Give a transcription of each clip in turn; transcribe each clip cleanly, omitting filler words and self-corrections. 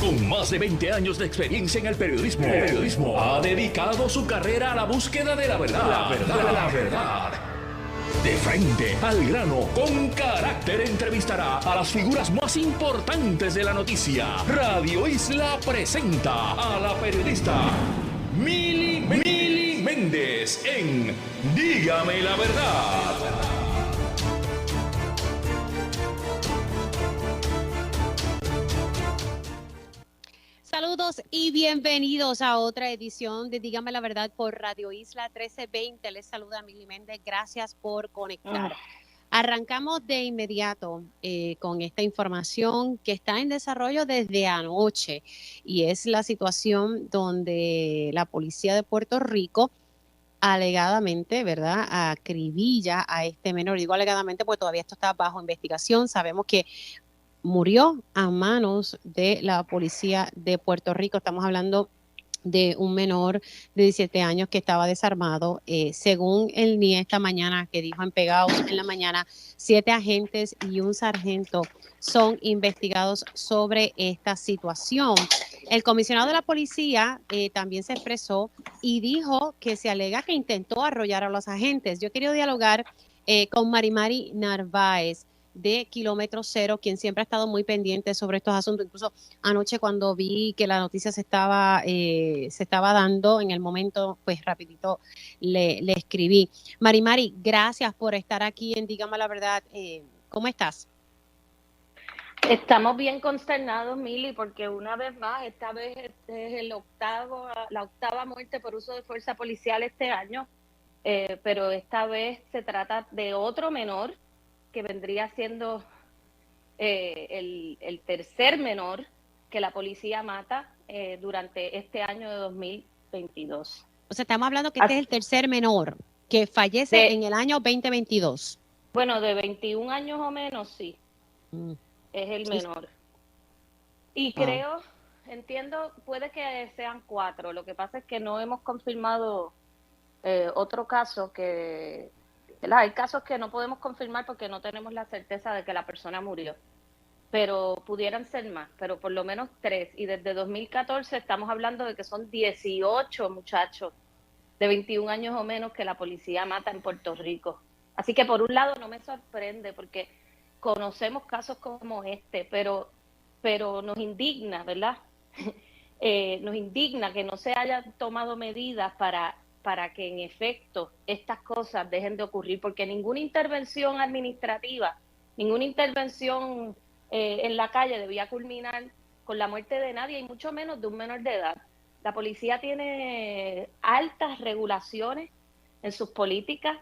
Con más de 20 años de experiencia en el periodismo, ha dedicado su carrera a la búsqueda de la verdad. La verdad. De frente, al grano, con carácter, entrevistará a las figuras más importantes de la noticia. Radio Isla presenta a la periodista Mili Méndez en Dígame la Verdad. Saludos y bienvenidos a otra edición de Dígame la Verdad por Radio Isla 1320. Les saluda Mili Méndez. Gracias por conectar. Arrancamos de inmediato con esta información que está en desarrollo desde anoche y es la situación donde la policía de Puerto Rico alegadamente, ¿verdad?, acribilla a este menor. Digo alegadamente porque todavía esto está bajo investigación. Sabemos que murió a manos de la policía de Puerto Rico. Estamos hablando de un menor de 17 años que estaba desarmado. Según el NIE esta mañana, que dijo en Pegaos en la mañana, 7 agentes y un sargento son investigados sobre esta situación. El comisionado de la policía también se expresó y dijo que se alega que intentó arrollar a los agentes. Yo quería dialogar con Marimari Narváez de Kilómetro Cero, quien siempre ha estado muy pendiente sobre estos asuntos. Incluso anoche cuando vi que la noticia se estaba dando en el momento, pues rapidito le escribí. Marimari, gracias por estar aquí en Dígame la Verdad. ¿Cómo estás? Estamos bien consternados, Mili, porque una vez más, esta vez es la octava muerte por uso de fuerza policial este año, pero esta vez se trata de otro menor que vendría siendo el tercer menor que la policía mata durante este año de 2022. O sea, estamos hablando que este es el tercer menor que fallece en el año 2022. Bueno, de 21 años o menos, sí. Es el menor. Y entiendo, puede que sean 4. Lo que pasa es que no hemos confirmado otro caso que... ¿verdad? Hay casos que no podemos confirmar porque no tenemos la certeza de que la persona murió. Pero pudieran ser más, pero por lo menos 3. Y desde 2014 estamos hablando de que son 18 muchachos de 21 años o menos que la policía mata en Puerto Rico. Así que por un lado no me sorprende porque conocemos casos como este, pero nos indigna, ¿verdad? Nos indigna que no se hayan tomado medidas para que en efecto estas cosas dejen de ocurrir, porque ninguna intervención administrativa, ninguna intervención en la calle debía culminar con la muerte de nadie y mucho menos de un menor de edad. La policía tiene altas regulaciones en sus políticas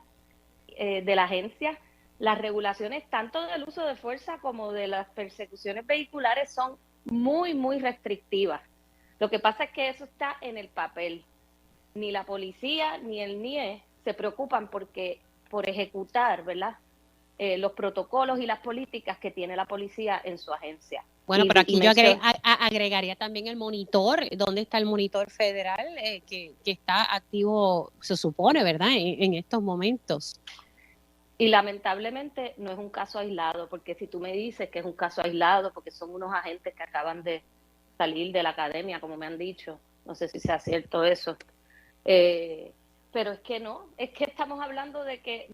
de la agencia. Las regulaciones tanto del uso de fuerza como de las persecuciones vehiculares son muy, muy restrictivas. Lo que pasa es que eso está en el papel. Ni la policía ni el NIE se preocupan por ejecutar, ¿verdad?, los protocolos y las políticas que tiene la policía en su agencia. Bueno, pero aquí yo agregaría también el monitor. ¿Dónde está el monitor federal que está activo, se supone, ¿verdad?, en estos momentos? Y lamentablemente no es un caso aislado, porque si tú me dices que es un caso aislado, porque son unos agentes que acaban de salir de la academia, como me han dicho, no sé si sea cierto eso, pero es que no, es que estamos hablando de que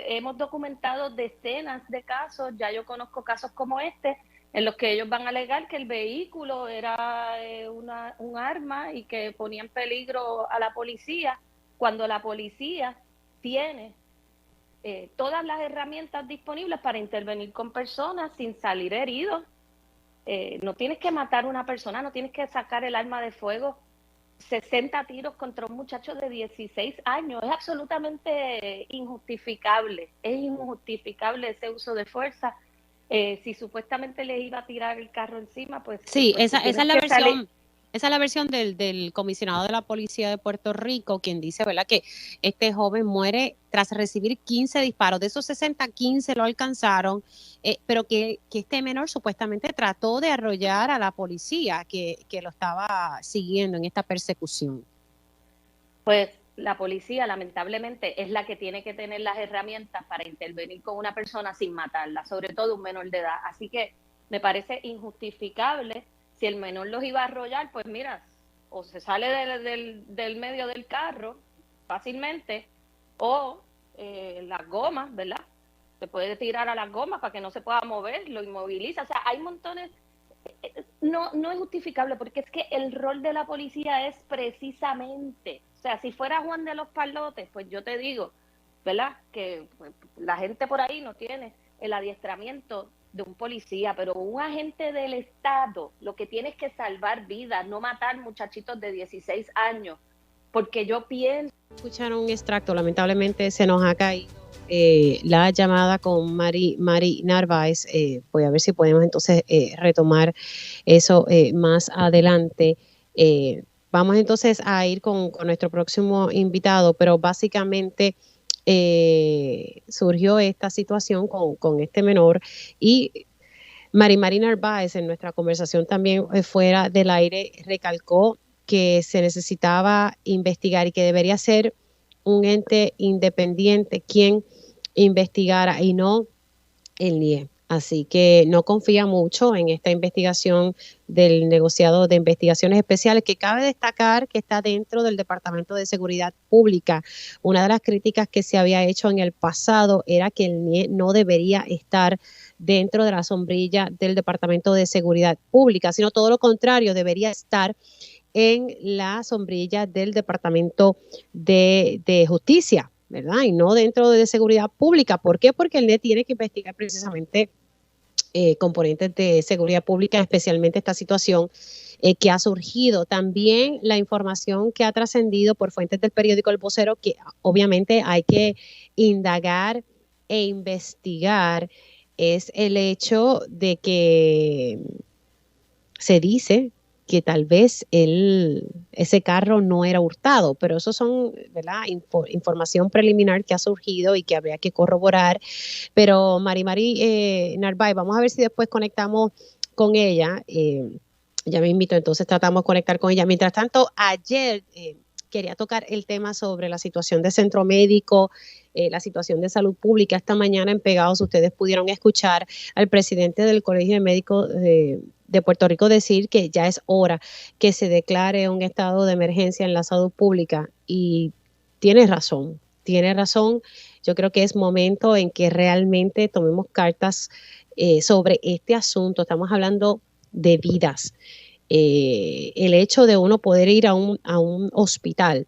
hemos documentado decenas de casos, ya yo conozco casos como este, en los que ellos van a alegar que el vehículo era un arma y que ponía en peligro a la policía, cuando la policía tiene todas las herramientas disponibles para intervenir con personas sin salir heridos. No tienes que matar a una persona, no tienes que sacar el arma de fuego 60 tiros contra un muchacho de 16 años. Es absolutamente injustificable. Es injustificable ese uso de fuerza. Si supuestamente les iba a tirar el carro encima, pues... Sí, pues esa es la versión. Esa es la versión del comisionado de la policía de Puerto Rico, quien dice, ¿verdad?, que este joven muere tras recibir 15 disparos. De esos 60, 15 lo alcanzaron, pero que este menor supuestamente trató de arrollar a la policía que lo estaba siguiendo en esta persecución. Pues la policía, lamentablemente, es la que tiene que tener las herramientas para intervenir con una persona sin matarla, sobre todo un menor de edad. Así que me parece injustificable si el menor los iba a arrollar, pues mira, o se sale del medio del carro fácilmente, o las gomas, ¿verdad? Se puede tirar a las gomas para que no se pueda mover, lo inmoviliza. O sea, hay montones. No es justificable, porque es que el rol de la policía es precisamente, o sea, si fuera Juan de los Palotes, pues yo te digo, ¿verdad? Que pues, la gente por ahí no tiene el adiestramiento de un policía, pero un agente del Estado lo que tiene es que salvar vidas, no matar muchachitos de 16 años, porque yo pienso... Escucharon un extracto, lamentablemente se nos ha caído la llamada con Mari Narváez. Voy a ver si podemos entonces retomar eso más adelante. Vamos entonces a ir con nuestro próximo invitado, pero básicamente surgió esta situación con este menor y Mari Narváez en nuestra conversación también fuera del aire recalcó que se necesitaba investigar y que debería ser un ente independiente quien investigara y no el NIE. Así que no confía mucho en esta investigación del negociado de investigaciones especiales, que cabe destacar que está dentro del Departamento de Seguridad Pública. Una de las críticas que se había hecho en el pasado era que el NIE no debería estar dentro de la sombrilla del Departamento de Seguridad Pública, sino todo lo contrario, debería estar en la sombrilla del Departamento de Justicia, ¿verdad? Y no dentro de seguridad pública. ¿Por qué? Porque el NIE tiene que investigar precisamente componentes de seguridad pública, especialmente esta situación que ha surgido. También la información que ha trascendido por fuentes del periódico El Vocero, que obviamente hay que indagar e investigar, es el hecho de que se dice que tal vez ese carro no era hurtado, pero eso son, ¿verdad? Información preliminar que ha surgido y que habría que corroborar. Pero Mari Narváez, vamos a ver si después conectamos con ella. Ya me invito, entonces tratamos de conectar con ella. Mientras tanto, ayer quería tocar el tema sobre la situación de Centro Médico, la situación de salud pública. Esta mañana en Pegados ustedes pudieron escuchar al presidente del Colegio de Médicos de Puerto Rico decir que ya es hora que se declare un estado de emergencia en la salud pública, y tiene razón. Yo creo que es momento en que realmente tomemos cartas sobre este asunto. Estamos hablando de vidas. El hecho de uno poder ir a un hospital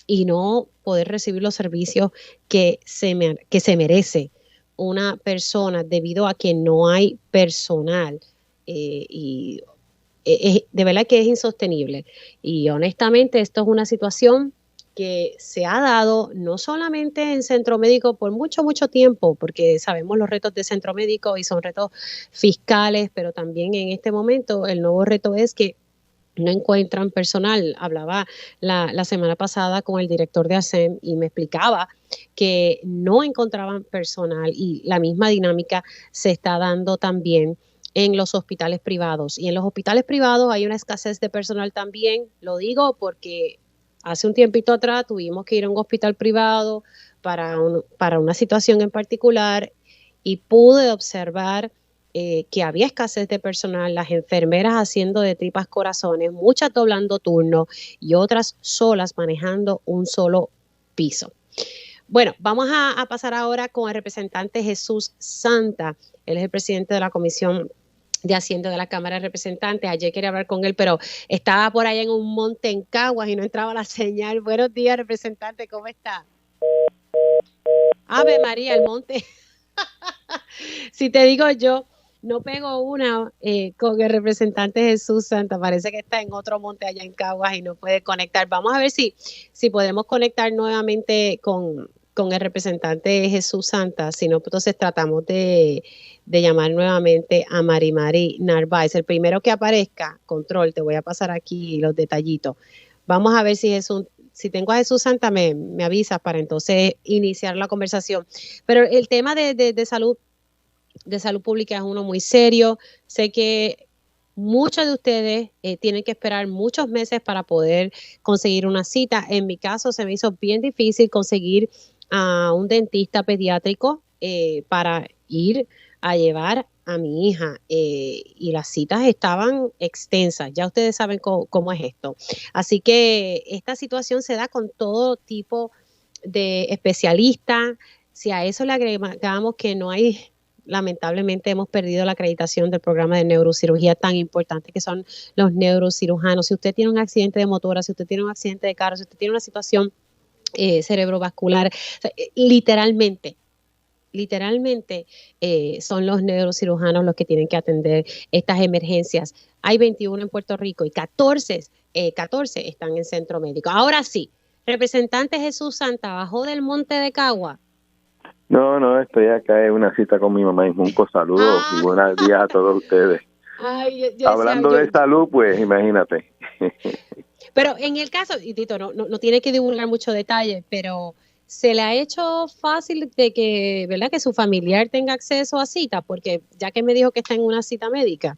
y no poder recibir los servicios que se merece una persona debido a que no hay personal, y de verdad que es insostenible. Y honestamente esto es una situación que se ha dado no solamente en Centro Médico por mucho tiempo, porque sabemos los retos de Centro Médico y son retos fiscales, pero también en este momento el nuevo reto es que no encuentran personal. Hablaba la semana pasada con el director de ASEM y me explicaba que no encontraban personal, y la misma dinámica se está dando también en los hospitales privados. Y en los hospitales privados hay una escasez de personal también. Lo digo porque hace un tiempito atrás tuvimos que ir a un hospital privado para una situación en particular y pude observar que había escasez de personal, las enfermeras haciendo de tripas corazones, muchas doblando turnos y otras solas manejando un solo piso. Bueno, vamos a pasar ahora con el representante Jesús Santa. Él es el presidente de la Comisión de Hacienda de la Cámara de Representantes. Ayer quería hablar con él, pero estaba por allá en un monte en Caguas y no entraba la señal. Buenos días, representante, ¿cómo está? Ave María, el monte. Si te digo yo, no pego una con el representante Jesús Santa. Parece que está en otro monte allá en Caguas y no puede conectar. Vamos a ver si podemos conectar nuevamente con el representante Jesús Santa. Si no, entonces tratamos de llamar nuevamente a Mari Narváez. El primero que aparezca, control, te voy a pasar aquí los detallitos. Vamos a ver si tengo a Jesús Santa, me avisas para entonces iniciar la conversación. Pero el tema de salud pública es uno muy serio. Sé que muchos de ustedes tienen que esperar muchos meses para poder conseguir una cita. En mi caso se me hizo bien difícil conseguir a un dentista pediátrico para ir a llevar a mi hija y las citas estaban extensas. Ya ustedes saben cómo es esto. Así que esta situación se da con todo tipo de especialistas. Si a eso le agregamos que no hay, lamentablemente hemos perdido la acreditación del programa de neurocirugía tan importante que son los neurocirujanos. Si usted tiene un accidente de motora, si usted tiene un accidente de carro, si usted tiene una situación cerebrovascular, literalmente son los neurocirujanos los que tienen que atender estas emergencias. Hay 21 en Puerto Rico y 14 están en centro médico. Ahora sí, representante Jesús Santa, ¿bajó del monte de Cagua? No, estoy acá en una cita con mi mamá en Junco. Saludos y buenos días a todos ustedes. Ay, Hablando de salud, pues imagínate. Pero en el caso, y Tito, no tiene que divulgar mucho detalle, pero ¿se le ha hecho fácil de que, ¿verdad?, que su familiar tenga acceso a cita? Porque ya que me dijo que está en una cita médica.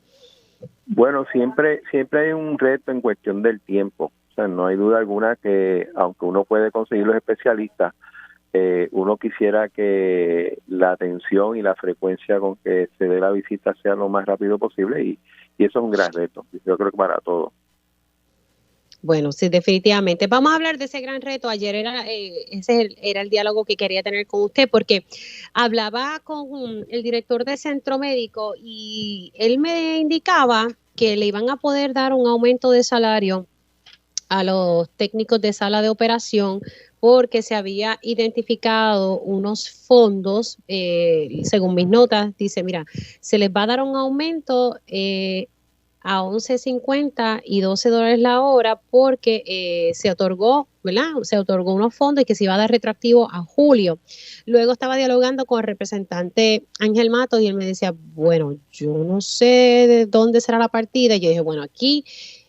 Bueno, siempre hay un reto en cuestión del tiempo. O sea, no hay duda alguna que aunque uno puede conseguir los especialistas, uno quisiera que la atención y la frecuencia con que se dé la visita sea lo más rápido posible y eso es un gran reto. Yo creo que para todos. Bueno, sí, definitivamente. Vamos a hablar de ese gran reto. Ayer ese era el diálogo que quería tener con usted, porque hablaba con el director del centro médico y él me indicaba que le iban a poder dar un aumento de salario a los técnicos de sala de operación porque se había identificado unos fondos, según mis notas, dice, mira, se les va a dar un aumento a $11.50 y $12 la hora porque se otorgó, ¿verdad? Se otorgó unos fondos y que se iba a dar retroactivo a julio. Luego estaba dialogando con el representante Ángel Matos y él me decía, bueno, yo no sé de dónde será la partida. Y yo dije, bueno, aquí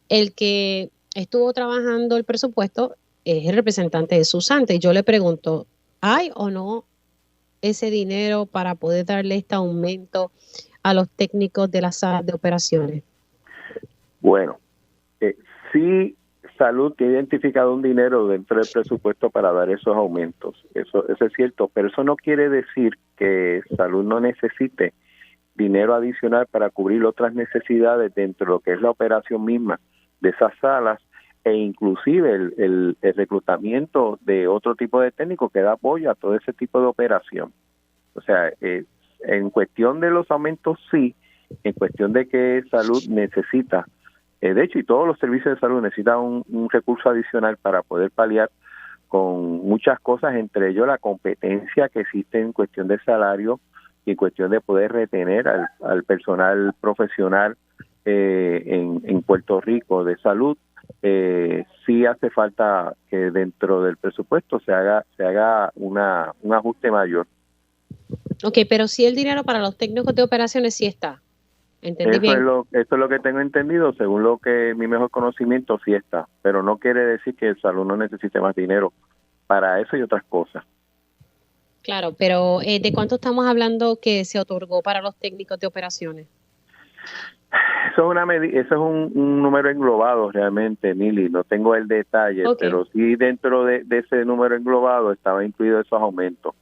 el que estuvo trabajando el presupuesto es el representante de Susante. Y yo le pregunto, ¿hay o no ese dinero para poder darle este aumento a los técnicos de las salas de operaciones? Bueno, sí, Salud tiene identificado un dinero dentro del presupuesto para dar esos aumentos. Eso es cierto, pero eso no quiere decir que Salud no necesite dinero adicional para cubrir otras necesidades dentro de lo que es la operación misma de esas salas e inclusive el reclutamiento de otro tipo de técnico que da apoyo a todo ese tipo de operación. O sea, en cuestión de los aumentos sí, en cuestión de que Salud necesita, de hecho, y todos los servicios de salud necesitan un recurso adicional para poder paliar con muchas cosas, entre ellos la competencia que existe en cuestión de salario y en cuestión de poder retener al personal profesional en Puerto Rico de salud. Sí hace falta que dentro del presupuesto se haga un ajuste mayor. Ok, pero sí el dinero para los técnicos de operaciones sí está. ¿Entendí bien? Eso es lo que tengo entendido, según lo que mi mejor conocimiento sí está, pero no quiere decir que el salud no necesite más dinero para eso y otras cosas. Claro, pero ¿de cuánto estamos hablando que se otorgó para los técnicos de operaciones? Eso es un número englobado realmente, Mili, no tengo el detalle, okay, pero sí dentro de ese número englobado estaba incluido esos aumentos.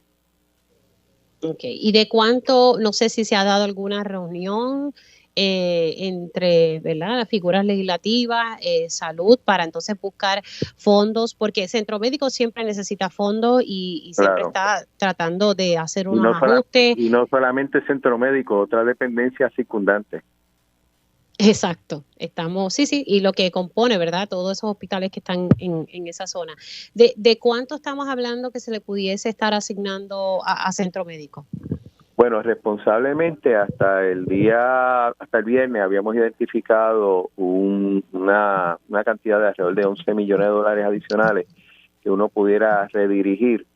Ok, ¿y de cuánto, no sé si se ha dado alguna reunión entre, ¿verdad?, las figuras legislativas, salud, para entonces buscar fondos? Porque el centro médico siempre necesita fondos y siempre está tratando de hacer unos ajustes. Y no solamente el centro médico, otras dependencias circundantes. Exacto, sí, y lo que compone, ¿verdad?, todos esos hospitales que están en esa zona. ¿De cuánto estamos hablando que se le pudiese estar asignando a centro médico? Bueno, responsablemente hasta el viernes habíamos identificado una cantidad de alrededor de $11 millones adicionales que uno pudiera redirigir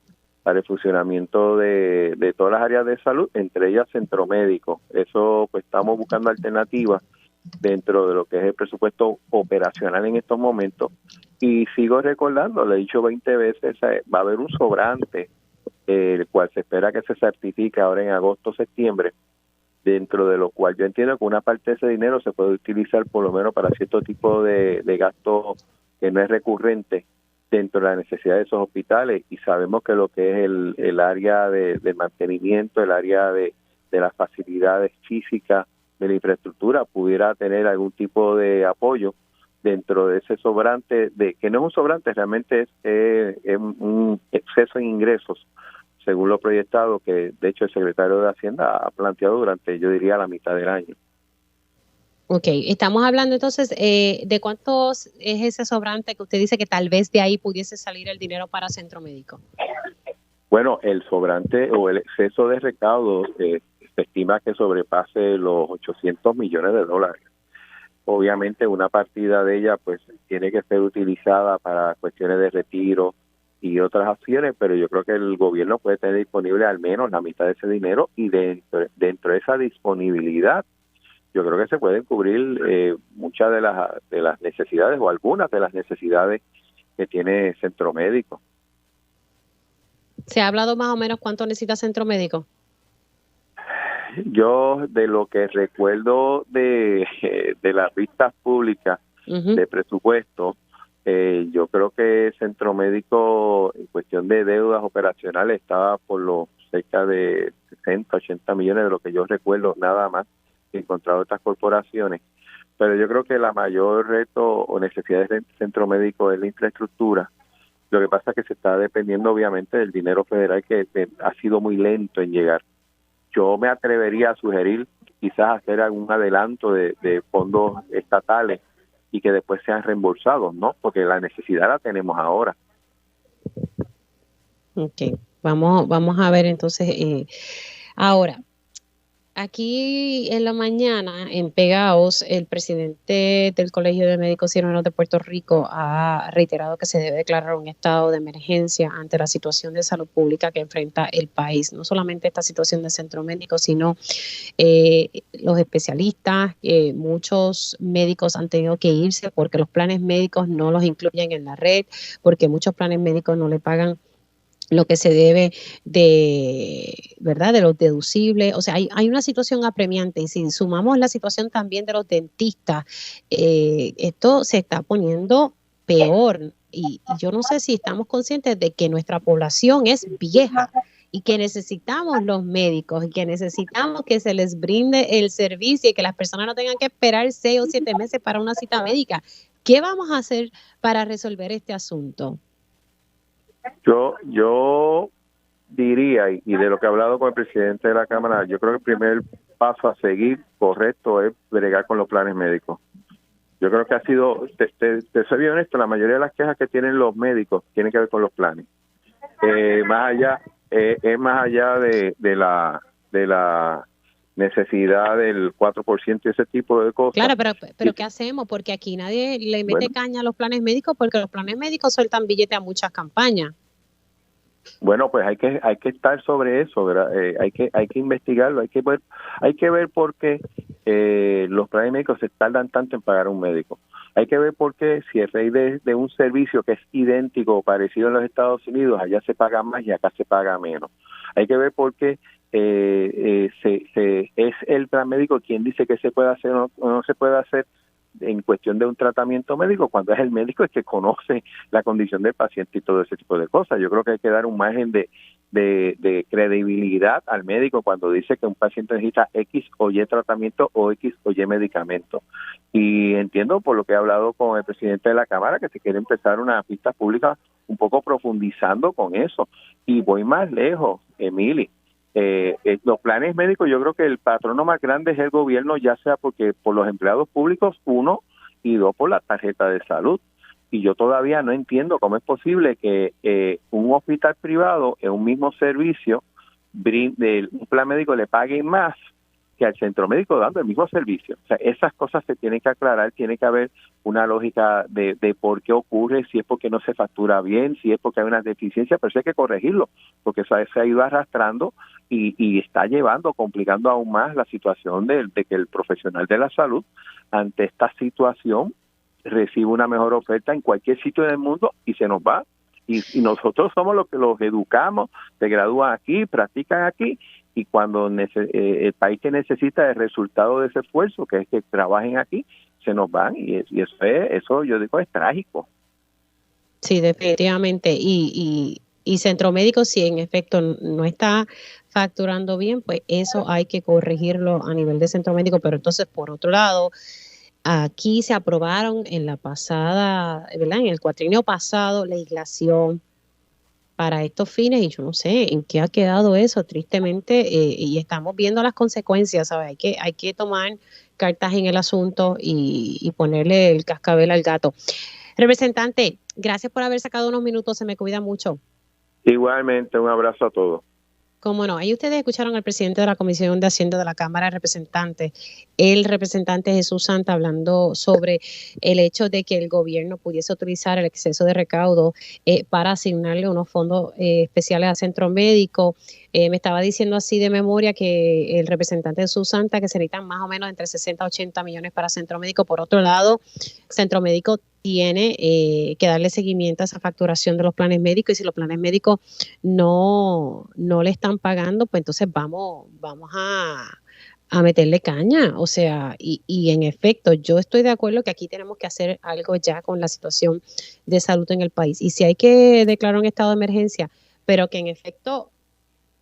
para el funcionamiento de todas las áreas de salud, entre ellas centro médico. Eso, pues estamos buscando alternativas dentro de lo que es el presupuesto operacional en estos momentos. Y sigo recordando, lo he dicho 20 veces, va a haber un sobrante, el cual se espera que se certifique ahora en agosto o septiembre, dentro de lo cual yo entiendo que una parte de ese dinero se puede utilizar por lo menos para cierto tipo de gasto que no es recurrente dentro de la necesidad de esos hospitales, y sabemos que lo que es el área de mantenimiento, el área de las facilidades físicas, de la infraestructura, pudiera tener algún tipo de apoyo dentro de ese sobrante, que no es un sobrante, realmente es un exceso en ingresos, según lo proyectado, que de hecho el secretario de Hacienda ha planteado durante, yo diría, la mitad del año. Ok, estamos hablando entonces de cuántos es ese sobrante que usted dice que tal vez de ahí pudiese salir el dinero para Centro Médico. Bueno, el sobrante o el exceso de recaudos se estima que sobrepase los $800 millones. Obviamente una partida de ella pues tiene que ser utilizada para cuestiones de retiro y otras acciones, pero yo creo que el gobierno puede tener disponible al menos la mitad de ese dinero, y dentro de esa disponibilidad yo creo que se pueden cubrir muchas de las necesidades o algunas de las necesidades que tiene Centro Médico. ¿Se ha hablado más o menos cuánto necesita Centro Médico? Yo, de lo que recuerdo de las vistas públicas de presupuesto, yo creo que Centro Médico, en cuestión de deudas operacionales, estaba por los cerca de 60, 80 millones, de lo que yo recuerdo, nada más, encontrado estas corporaciones. Pero yo creo que la mayor reto o necesidad del Centro Médico es la infraestructura. Lo que pasa es que se está dependiendo obviamente del dinero federal, que ha sido muy lento en llegar. Yo me atrevería a sugerir quizás hacer algún adelanto de fondos estatales y que después sean reembolsados, ¿no? Porque la necesidad la tenemos ahora. Ok, vamos a ver entonces. Ahora, aquí en la mañana, en Pegaos, el presidente del Colegio de Médicos Cirujanos de Puerto Rico ha reiterado que se debe declarar un estado de emergencia ante la situación de salud pública que enfrenta el país. No solamente esta situación de Centro Médico, sino los especialistas, muchos médicos han tenido que irse porque los planes médicos no los incluyen en la red, porque muchos planes médicos no le pagan lo que se debe de, ¿verdad?, de los deducibles. O sea, hay una situación apremiante, y si sumamos la situación también de los dentistas, esto se está poniendo peor, y yo no sé si estamos conscientes de que nuestra población es vieja y que necesitamos los médicos y que necesitamos que se les brinde el servicio y que las personas no tengan que esperar 6 o 7 meses para una cita médica. ¿Qué vamos a hacer para resolver este asunto? Yo diría, y de lo que he hablado con el presidente de la Cámara, yo creo que el primer paso a seguir correcto es bregar con los planes médicos. Yo creo que ha sido, te soy bien honesto, la mayoría de las quejas que tienen los médicos tienen que ver con los planes. Más allá de la necesidad del 4% y ese tipo de cosas. Claro, pero ¿qué hacemos? Porque aquí nadie le mete caña a los planes médicos, porque los planes médicos sueltan billetes a muchas campañas. Bueno, pues hay que estar sobre eso, ¿verdad? Hay que investigarlo, hay que ver por qué los planes médicos se tardan tanto en pagar a un médico. Hay que ver por qué, si el rey de un servicio que es idéntico o parecido en los Estados Unidos, allá se paga más y acá se paga menos. Hay que ver por qué es el plan médico quien dice que se puede hacer o no se puede hacer en cuestión de un tratamiento médico, cuando es el médico el que conoce la condición del paciente y todo ese tipo de cosas. Yo creo que hay que dar un margen de credibilidad al médico cuando dice que un paciente necesita X o Y tratamiento o X o Y medicamento. Y entiendo, por lo que he hablado con el presidente de la Cámara, que se quiere empezar una pista pública un poco profundizando con eso. Y voy más lejos, Emily. Los planes médicos, yo creo que el patrono más grande es el gobierno, ya sea porque por los empleados públicos, 1, y 2, por la tarjeta de salud. Y yo todavía no entiendo cómo es posible que un hospital privado en un mismo servicio, un plan médico le pague más que al centro médico dando el mismo servicio. O sea, esas cosas se tienen que aclarar, tiene que haber una lógica de por qué ocurre, si es porque no se factura bien, si es porque hay una deficiencia, pero eso hay que corregirlo, porque eso se ha ido arrastrando y está complicando aún más la situación de que el profesional de la salud, ante esta situación, recibe una mejor oferta en cualquier sitio del mundo y se nos va. Y nosotros somos los que los educamos, se gradúan aquí, practican aquí, y cuando el país que necesita el resultado de ese esfuerzo, que es que trabajen aquí, se nos van, y eso yo digo es trágico. Sí, definitivamente. Y Centro Médico, sí, en efecto, no está facturando bien, pues eso hay que corregirlo a nivel de centro médico. Pero entonces, por otro lado, aquí se aprobaron en la pasada, ¿verdad? En el cuatrienio pasado, legislación para estos fines, y yo no sé en qué ha quedado eso, tristemente, y estamos viendo las consecuencias, ¿sabes? Hay que tomar cartas en el asunto y ponerle el cascabel al gato. Representante, gracias por haber sacado unos minutos, se me cuida mucho. Igualmente, un abrazo a todos. Cómo no, ahí ustedes escucharon al presidente de la Comisión de Hacienda de la Cámara de Representantes, el representante Jesús Santa, hablando sobre el hecho de que el gobierno pudiese utilizar el exceso de recaudo para asignarle unos fondos especiales a Centro Médico. Me estaba diciendo así de memoria que el representante Jesús Santa, que se necesitan más o menos entre 60 a 80 millones para Centro Médico. Por otro lado, Centro Médico tiene que darle seguimiento a esa facturación de los planes médicos, y si los planes médicos no le están pagando, pues entonces vamos a meterle caña. O sea, y en efecto, yo estoy de acuerdo que aquí tenemos que hacer algo ya con la situación de salud en el país. Y si hay que declarar un estado de emergencia, pero que en efecto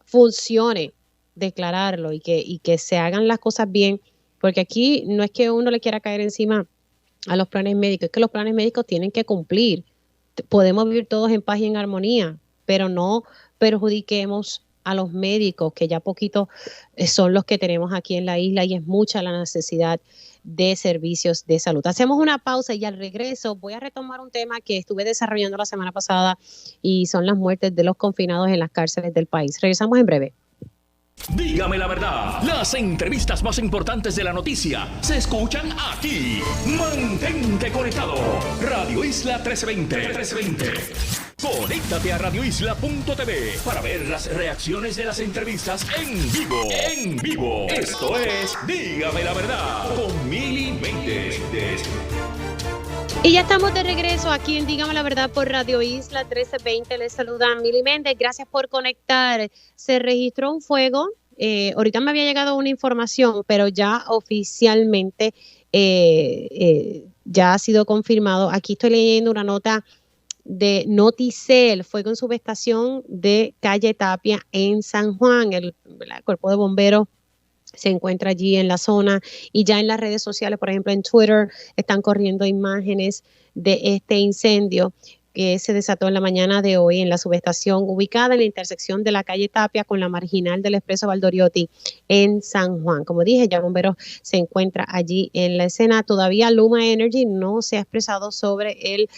funcione declararlo y que se hagan las cosas bien, porque aquí no es que uno le quiera caer encima a los planes médicos, es que los planes médicos tienen que cumplir. Podemos vivir todos en paz y en armonía, pero no perjudiquemos a los médicos, que ya poquito son los que tenemos aquí en la isla, y es mucha la necesidad de servicios de salud. Hacemos una pausa y al regreso voy a retomar un tema que estuve desarrollando la semana pasada, y son las muertes de los confinados en las cárceles del país. Regresamos en breve. Dígame la verdad, las entrevistas más importantes de la noticia se escuchan aquí. Mantente conectado. Radio Isla 1320. Conéctate a radioisla.tv para ver las reacciones de las entrevistas en vivo. En vivo. Esto es Dígame la verdad con Mili Méndez. Y ya estamos de regreso aquí en Dígame la Verdad por Radio Isla 1320. Les saluda Mili Méndez. Gracias por conectar. Se registró un fuego. Ahorita me había llegado una información, pero ya oficialmente ya ha sido confirmado. Aquí estoy leyendo una nota de Noticel. Fuego en subestación de calle Tapia en San Juan. El cuerpo de bomberos se encuentra allí en la zona, y ya en las redes sociales, por ejemplo en Twitter, están corriendo imágenes de este incendio que se desató en la mañana de hoy en la subestación ubicada en la intersección de la calle Tapia con la marginal del Expreso Valdoriotti en San Juan. Como dije, ya bomberos se encuentra allí en la escena. Todavía Luma Energy no se ha expresado sobre el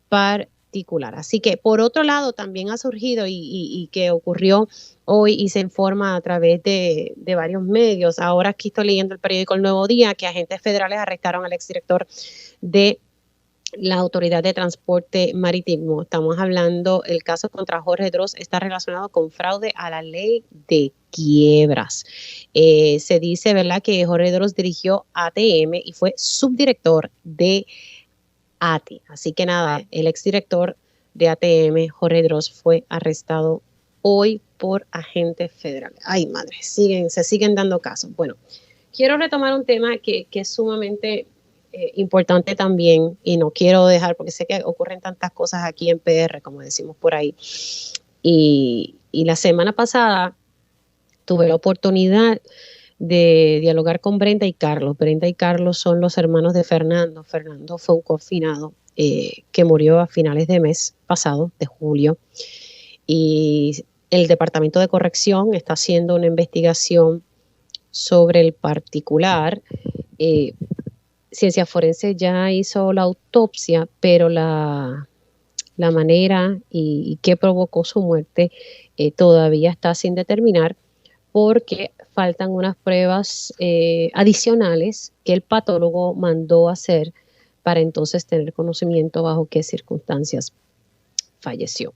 particular. Así que, por otro lado, también ha surgido y que ocurrió hoy y se informa a través de varios medios. Ahora aquí estoy leyendo el periódico El Nuevo Día, que agentes federales arrestaron al exdirector de la Autoridad de Transporte Marítimo. Estamos hablando, el caso contra Jorge Droz está relacionado con fraude a la ley de quiebras. Se dice, ¿verdad?, que Jorge Droz dirigió ATM y fue subdirector de ATI. Así que nada, el exdirector de ATM, Jorge Droz, fue arrestado hoy por agentes federales. Ay, madre, se siguen dando casos. Bueno, quiero retomar un tema que es sumamente importante también, y no quiero dejar, porque sé que ocurren tantas cosas aquí en PR, como decimos por ahí. Y la semana pasada tuve la oportunidad de dialogar con Brenda y Carlos. Brenda y Carlos son los hermanos de Fernando. Fernando fue un confinado que murió a finales de mes pasado, de julio, y el Departamento de Corrección está haciendo una investigación sobre el particular. Ciencia Forense ya hizo la autopsia, pero la manera y qué provocó su muerte todavía está sin determinar, porque faltan unas pruebas adicionales que el patólogo mandó a hacer para entonces tener conocimiento bajo qué circunstancias falleció.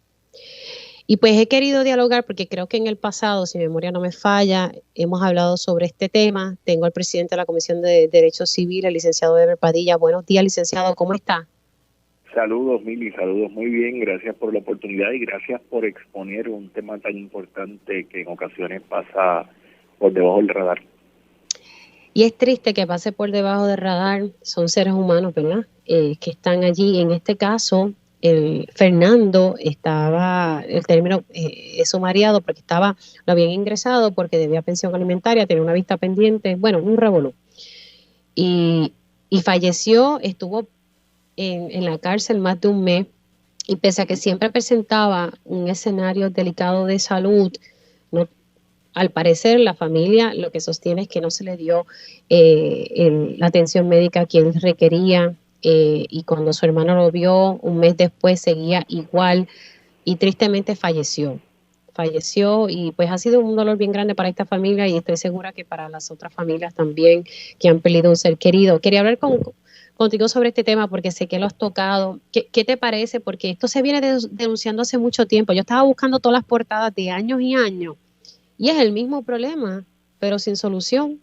Y pues he querido dialogar porque creo que en el pasado, si mi memoria no me falla, hemos hablado sobre este tema. Tengo al presidente de la Comisión de Derechos Civiles, el licenciado Eber Padilla. Buenos días, licenciado, ¿cómo está? Saludos, Mili, saludos, muy bien, gracias por la oportunidad y gracias por exponer un tema tan importante que en ocasiones pasa por debajo del radar. Y es triste que pase por debajo del radar. Son seres humanos, ¿verdad? Que están allí. En este caso, Fernando estaba, el término sumariado porque lo habían ingresado porque debía pensión alimentaria, tenía una vista pendiente, bueno, un revolú. Y falleció, estuvo en la cárcel más de un mes, y pese a que siempre presentaba un escenario delicado de salud, no, al parecer la familia lo que sostiene es que no se le dio la atención médica que él requería, y cuando su hermano lo vio un mes después seguía igual y tristemente falleció. Y pues ha sido un dolor bien grande para esta familia, y estoy segura que para las otras familias también que han perdido un ser querido. Quería hablar contigo sobre este tema porque sé que lo has tocado. ¿Qué te parece? Porque esto se viene denunciando hace mucho tiempo. Yo estaba buscando todas las portadas de años y años y es el mismo problema, pero sin solución.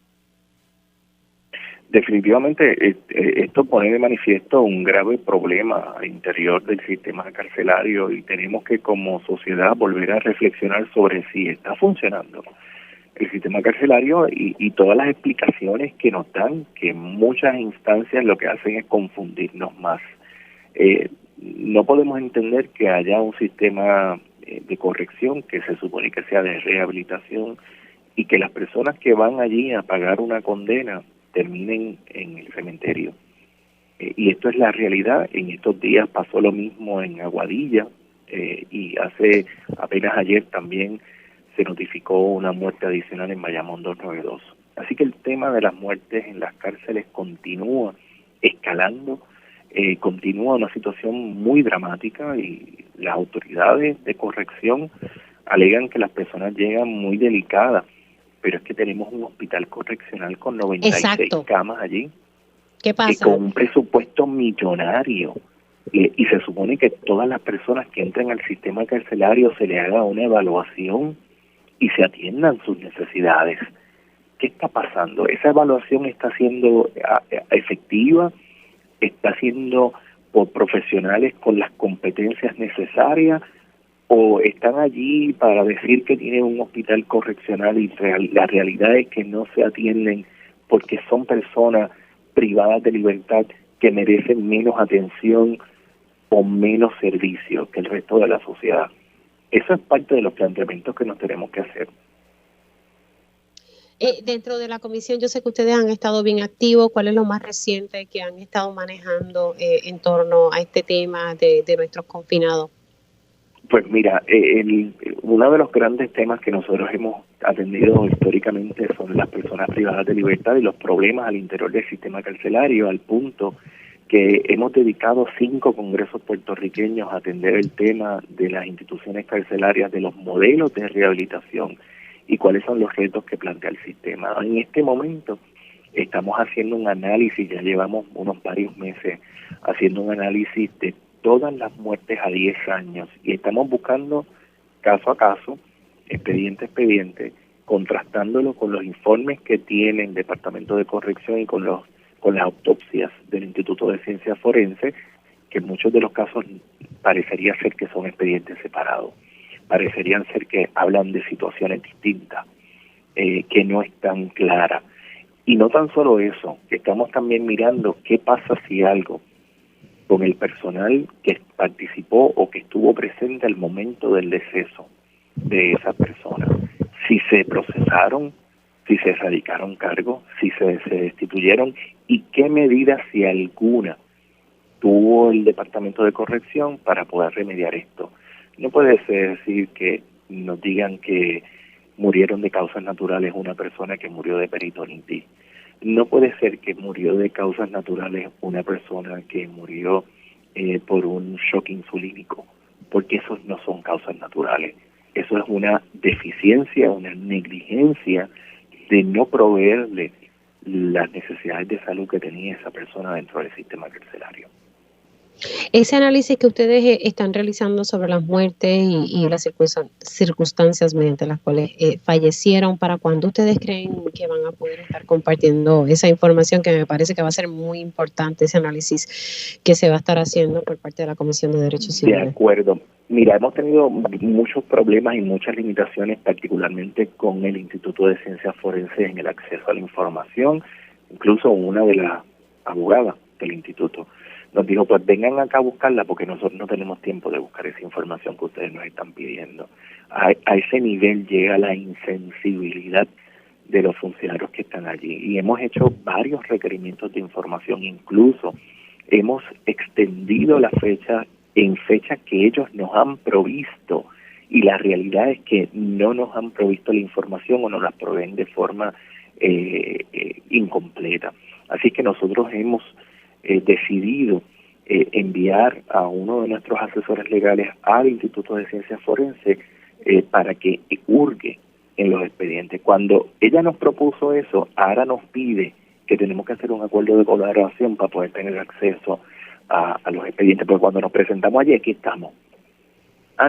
Definitivamente esto pone de manifiesto un grave problema al interior del sistema carcelario y tenemos que como sociedad volver a reflexionar sobre si está funcionando el sistema carcelario y todas las explicaciones que nos dan, que en muchas instancias lo que hacen es confundirnos más. No podemos entender que haya un sistema de corrección que se supone que sea de rehabilitación y que las personas que van allí a pagar una condena terminen en el cementerio. Y esto es la realidad. En estos días pasó lo mismo en Aguadilla, y hace apenas ayer también se notificó una muerte adicional en Bayamón 292. Así que el tema de las muertes en las cárceles continúa escalando, continúa una situación muy dramática y las autoridades de corrección alegan que las personas llegan muy delicadas, pero es que tenemos un hospital correccional con 96 Exacto. camas allí. ¿Qué pasa? Con un presupuesto millonario. Y se supone que todas las personas que entran al sistema carcelario se le haga una evaluación y se atiendan sus necesidades. ¿Qué está pasando? ¿Esa evaluación está siendo efectiva? ¿Está siendo por profesionales con las competencias necesarias? ¿O están allí para decir que tienen un hospital correccional y la realidad es que no se atienden porque son personas privadas de libertad que merecen menos atención o menos servicio que el resto de la sociedad? Eso es parte de los planteamientos que nos tenemos que hacer. Dentro de la comisión, yo sé que ustedes han estado bien activos. ¿Cuál es lo más reciente que han estado manejando en torno a este tema de nuestros confinados? Pues mira, uno de los grandes temas que nosotros hemos atendido históricamente son las personas privadas de libertad y los problemas al interior del sistema carcelario, al punto que hemos dedicado 5 congresos puertorriqueños a atender el tema de las instituciones carcelarias, de los modelos de rehabilitación y cuáles son los retos que plantea el sistema. En este momento estamos haciendo un análisis, ya llevamos varios meses haciendo un análisis de todas las muertes a 10 años y estamos buscando caso a caso, expediente a expediente, contrastándolo con los informes que tiene el Departamento de Corrección y con las autopsias del Instituto de Ciencias Forenses, que en muchos de los casos parecería ser que son expedientes separados, parecerían ser que hablan de situaciones distintas, que no están claras. Y no tan solo eso, estamos también mirando qué pasa si algo con el personal que participó o que estuvo presente al momento del deceso de esa persona. Si se procesaron, si se erradicaron cargos, si se destituyeron y qué medidas, si alguna, tuvo el Departamento de Corrección para poder remediar esto. No puede ser decir que nos digan que murieron de causas naturales una persona que murió de peritonitis. No puede ser que murió de causas naturales una persona que murió por un shock insulínico, porque esos no son causas naturales. Eso es una deficiencia, una negligencia de no proveerle las necesidades de salud que tenía esa persona dentro del sistema carcelario. Ese análisis que ustedes están realizando sobre las muertes y las circunstancias mediante las cuales fallecieron, ¿para cuándo ustedes creen que van a poder estar compartiendo esa información? Que me parece que va a ser muy importante, ese análisis que se va a estar haciendo por parte de la Comisión de Derechos Civiles. De acuerdo. Mira, hemos tenido muchos problemas y muchas limitaciones, particularmente con el Instituto de Ciencias Forenses en el acceso a la información, incluso una de las abogadas del instituto nos dijo, pues vengan acá a buscarla porque nosotros no tenemos tiempo de buscar esa información que ustedes nos están pidiendo. A ese nivel llega la insensibilidad de los funcionarios que están allí. Y hemos hecho varios requerimientos de información, incluso hemos extendido la fecha en fechas que ellos nos han provisto, y la realidad es que no nos han provisto la información o nos la proveen de forma incompleta. Así que nosotros hemos decidido enviar a uno de nuestros asesores legales al Instituto de Ciencias Forenses para que hurgue en los expedientes. Cuando ella nos propuso eso, ahora nos pide que tenemos que hacer un acuerdo de colaboración para poder tener acceso a los expedientes, porque cuando nos presentamos allí, aquí estamos.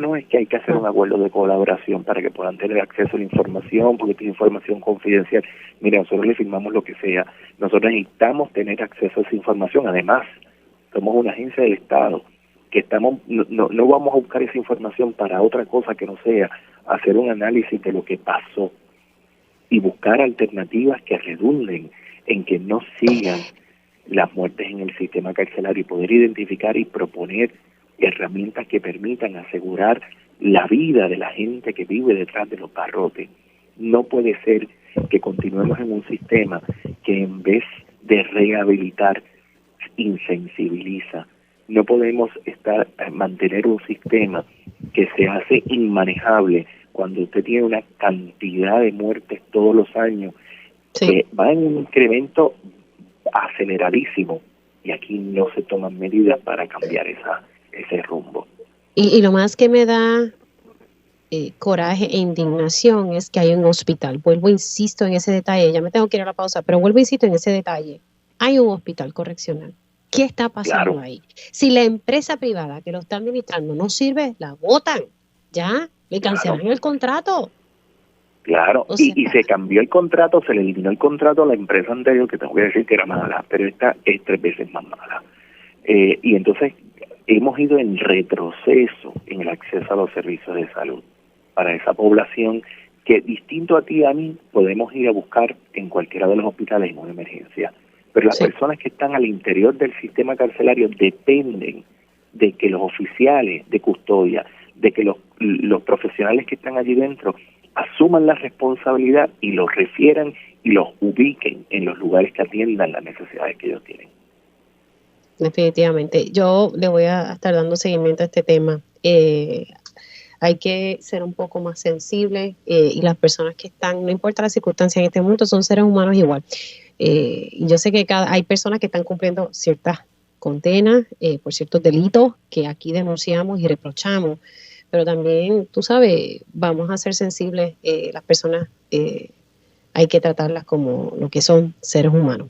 No, es que hay que hacer un acuerdo de colaboración para que puedan tener acceso a la información, porque es información confidencial. Mira, nosotros le firmamos lo que sea. Nosotros necesitamos tener acceso a esa información. Además, somos una agencia del Estado que no vamos a buscar esa información para otra cosa que no sea hacer un análisis de lo que pasó y buscar alternativas que redunden en que no sigan las muertes en el sistema carcelario, y poder identificar y proponer herramientas que permitan asegurar la vida de la gente que vive detrás de los barrotes. No puede ser que continuemos en un sistema que en vez de rehabilitar, insensibiliza. No podemos mantener un sistema que se hace inmanejable cuando usted tiene una cantidad de muertes todos los años que va en un incremento aceleradísimo, y aquí no se toman medidas para cambiar ese rumbo. Y lo más que me da coraje e indignación es que hay un hospital. Vuelvo, insisto en ese detalle, ya me tengo que ir a la pausa, pero vuelvo, insisto en ese detalle. Hay un hospital correccional. ¿Qué está pasando ahí? Si la empresa privada que lo está administrando no sirve, la botan. Ya, le cancelan el contrato. Claro, o sea, y se cambió el contrato, se le eliminó el contrato a la empresa anterior, que tengo que decir que era mala, pero esta es 3 veces más mala. Y entonces hemos ido en retroceso en el acceso a los servicios de salud para esa población que, distinto a ti y a mí, podemos ir a buscar en cualquiera de los hospitales en una emergencia. Pero las personas que están al interior del sistema carcelario dependen de que los oficiales de custodia, de que los profesionales que están allí dentro asuman la responsabilidad y los refieran y los ubiquen en los lugares que atiendan las necesidades que ellos tienen. Definitivamente. Yo le voy a estar dando seguimiento a este tema. Hay que ser un poco más sensibles y las personas que están, no importa la circunstancia en este mundo, son seres humanos igual. Y yo sé que hay personas que están cumpliendo ciertas condenas por ciertos delitos que aquí denunciamos y reprochamos, pero también, tú sabes, vamos a ser sensibles, las personas hay que tratarlas como lo que son, seres humanos.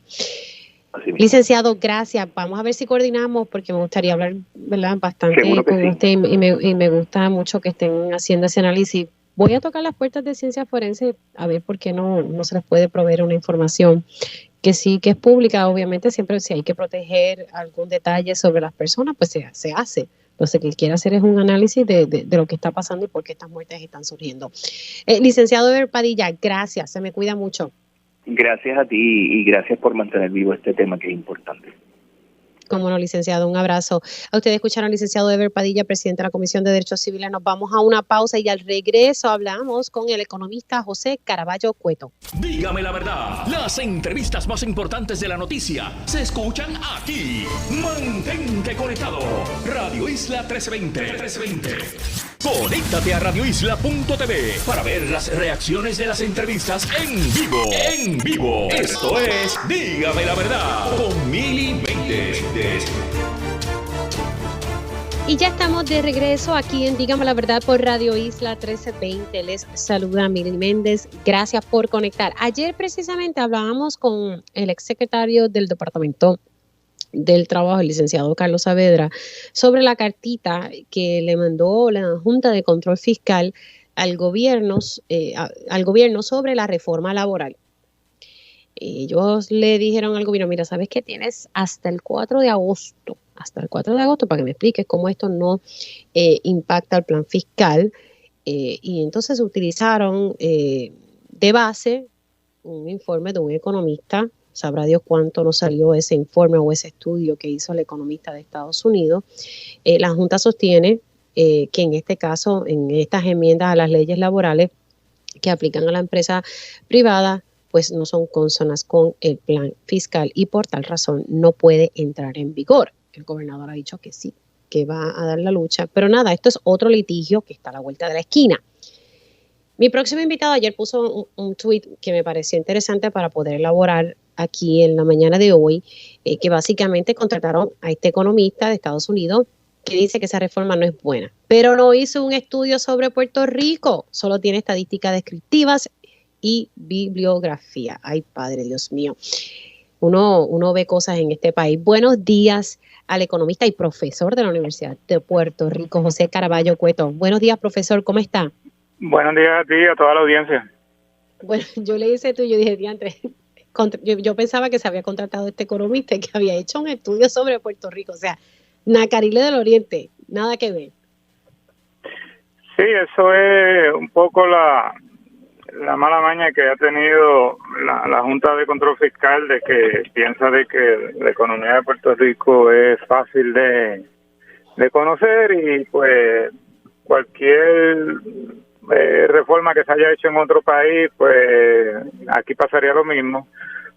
Licenciado, gracias. Vamos a ver si coordinamos, porque me gustaría hablar, ¿verdad?, bastante con usted y me gusta mucho que estén haciendo ese análisis. Voy a tocar las puertas de Ciencias Forenses a ver por qué no se les puede proveer una información que sí que es pública. Obviamente siempre si hay que proteger algún detalle sobre las personas, pues se hace. Entonces, que quiere hacer es un análisis de lo que está pasando y por qué estas muertes están surgiendo. Licenciado Ever Padilla, gracias. Se me cuida mucho. Gracias a ti y gracias por mantener vivo este tema que es importante. Cómo no, licenciado, un abrazo. A ustedes escucharon al licenciado Ever Padilla, presidente de la Comisión de Derechos Civiles. Nos vamos a una pausa y al regreso hablamos con el economista José Caraballo Cueto. Dígame la verdad, las entrevistas más importantes de la noticia se escuchan aquí. Mantente conectado. Radio Isla 1320. Conéctate a radioisla.tv para ver las reacciones de las entrevistas en vivo. En vivo. Esto es Dígame la verdad con Mili Méndez. Y ya estamos de regreso aquí en Dígame la Verdad por Radio Isla 1320. Les saluda Mili Méndez. Gracias por conectar. Ayer precisamente hablábamos con el exsecretario del Departamento del Trabajo, el licenciado Carlos Saavedra, sobre la cartita que le mandó la Junta de Control Fiscal al gobierno sobre la reforma laboral. Ellos le dijeron al gobierno, mira, ¿sabes qué? Tienes hasta el 4 de agosto para que me expliques cómo esto no impacta el plan fiscal. Y entonces utilizaron de base un informe de un economista sabrá Dios cuánto nos salió ese informe o ese estudio que hizo el economista de Estados Unidos. La Junta sostiene que en este caso, en estas enmiendas a las leyes laborales que aplican a la empresa privada, pues no son consonas con el plan fiscal y por tal razón no puede entrar en vigor. El gobernador ha dicho que sí, que va a dar la lucha, pero nada, esto es otro litigio que está a la vuelta de la esquina. Mi próximo invitado ayer puso un tweet que me pareció interesante para poder elaborar aquí en la mañana de hoy, que básicamente contrataron a este economista de Estados Unidos que dice que esa reforma no es buena, pero no hizo un estudio sobre Puerto Rico, solo tiene estadísticas descriptivas y bibliografía. Ay, Padre Dios mío, uno ve cosas en este país. Buenos días al economista y profesor de la Universidad de Puerto Rico, José Caraballo Cueto. Buenos días, profesor, ¿cómo está? Buenos días a ti y a toda la audiencia. Bueno, yo le hice tú y yo dije, diantre, yo pensaba que se había contratado este economista y que había hecho un estudio sobre Puerto Rico, o sea, Nacarile del Oriente, nada que ver. Sí, eso es un poco la mala maña que ha tenido la Junta de Control Fiscal, de que piensa de que la economía de Puerto Rico es fácil de conocer y pues cualquier reforma que se haya hecho en otro país, pues aquí pasaría lo mismo,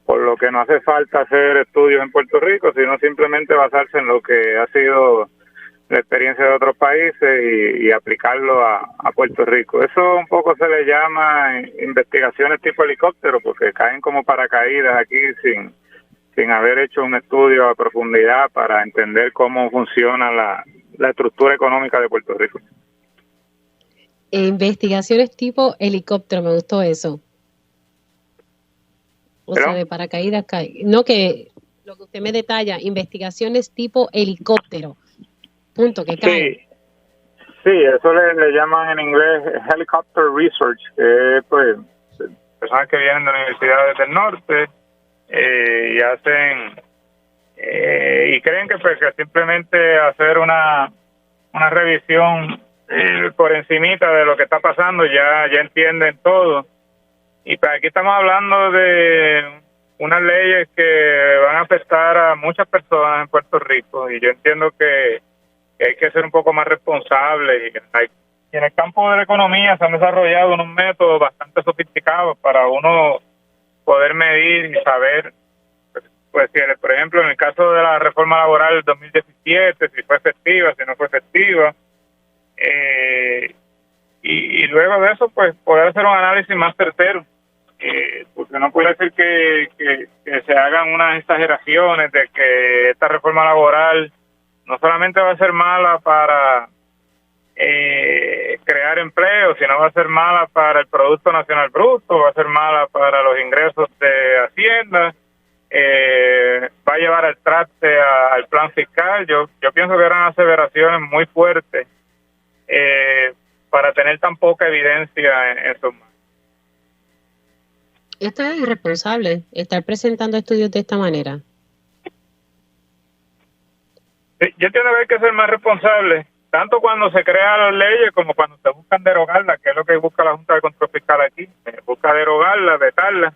por lo que no hace falta hacer estudios en Puerto Rico, sino simplemente basarse en lo que ha sido la experiencia de otros países y aplicarlo a Puerto Rico. Eso un poco se le llama investigaciones tipo helicóptero, porque caen como paracaídas aquí sin haber hecho un estudio a profundidad para entender cómo funciona la estructura económica de Puerto Rico. Investigaciones tipo helicóptero, me gustó eso. O ¿Pero? sea, de paracaídas cae. No, que lo que usted me detalla, investigaciones tipo helicóptero. Punto, que cae. Sí, eso le llaman en inglés helicopter research, que pues personas que vienen de universidades del norte y hacen y creen que pues que simplemente hacer una revisión por encimita de lo que está pasando ya entienden todo. Y pues aquí estamos hablando de unas leyes que van a afectar a muchas personas en Puerto Rico y yo entiendo que hay que ser un poco más responsables y en el campo de la economía se han desarrollado unos métodos bastante sofisticados para uno poder medir y saber, pues si por ejemplo en el caso de la reforma laboral del 2017, si fue efectiva, si no fue efectiva, y luego de eso pues poder hacer un análisis más certero, porque no puede ser que se hagan unas exageraciones de que esta reforma laboral no solamente va a ser mala para crear empleo, sino va a ser mala para el Producto Nacional Bruto, va a ser mala para los ingresos de Hacienda, va a llevar al traste al plan fiscal. Yo pienso que eran aseveraciones muy fuertes para tener tan poca evidencia en sus manos. Esto es irresponsable, estar presentando estudios de esta manera. Yo entiendo que hay que ser más responsable, tanto cuando se crean las leyes como cuando se buscan derogarlas, que es lo que busca la Junta de Control Fiscal aquí. Busca derogarlas, vetarlas,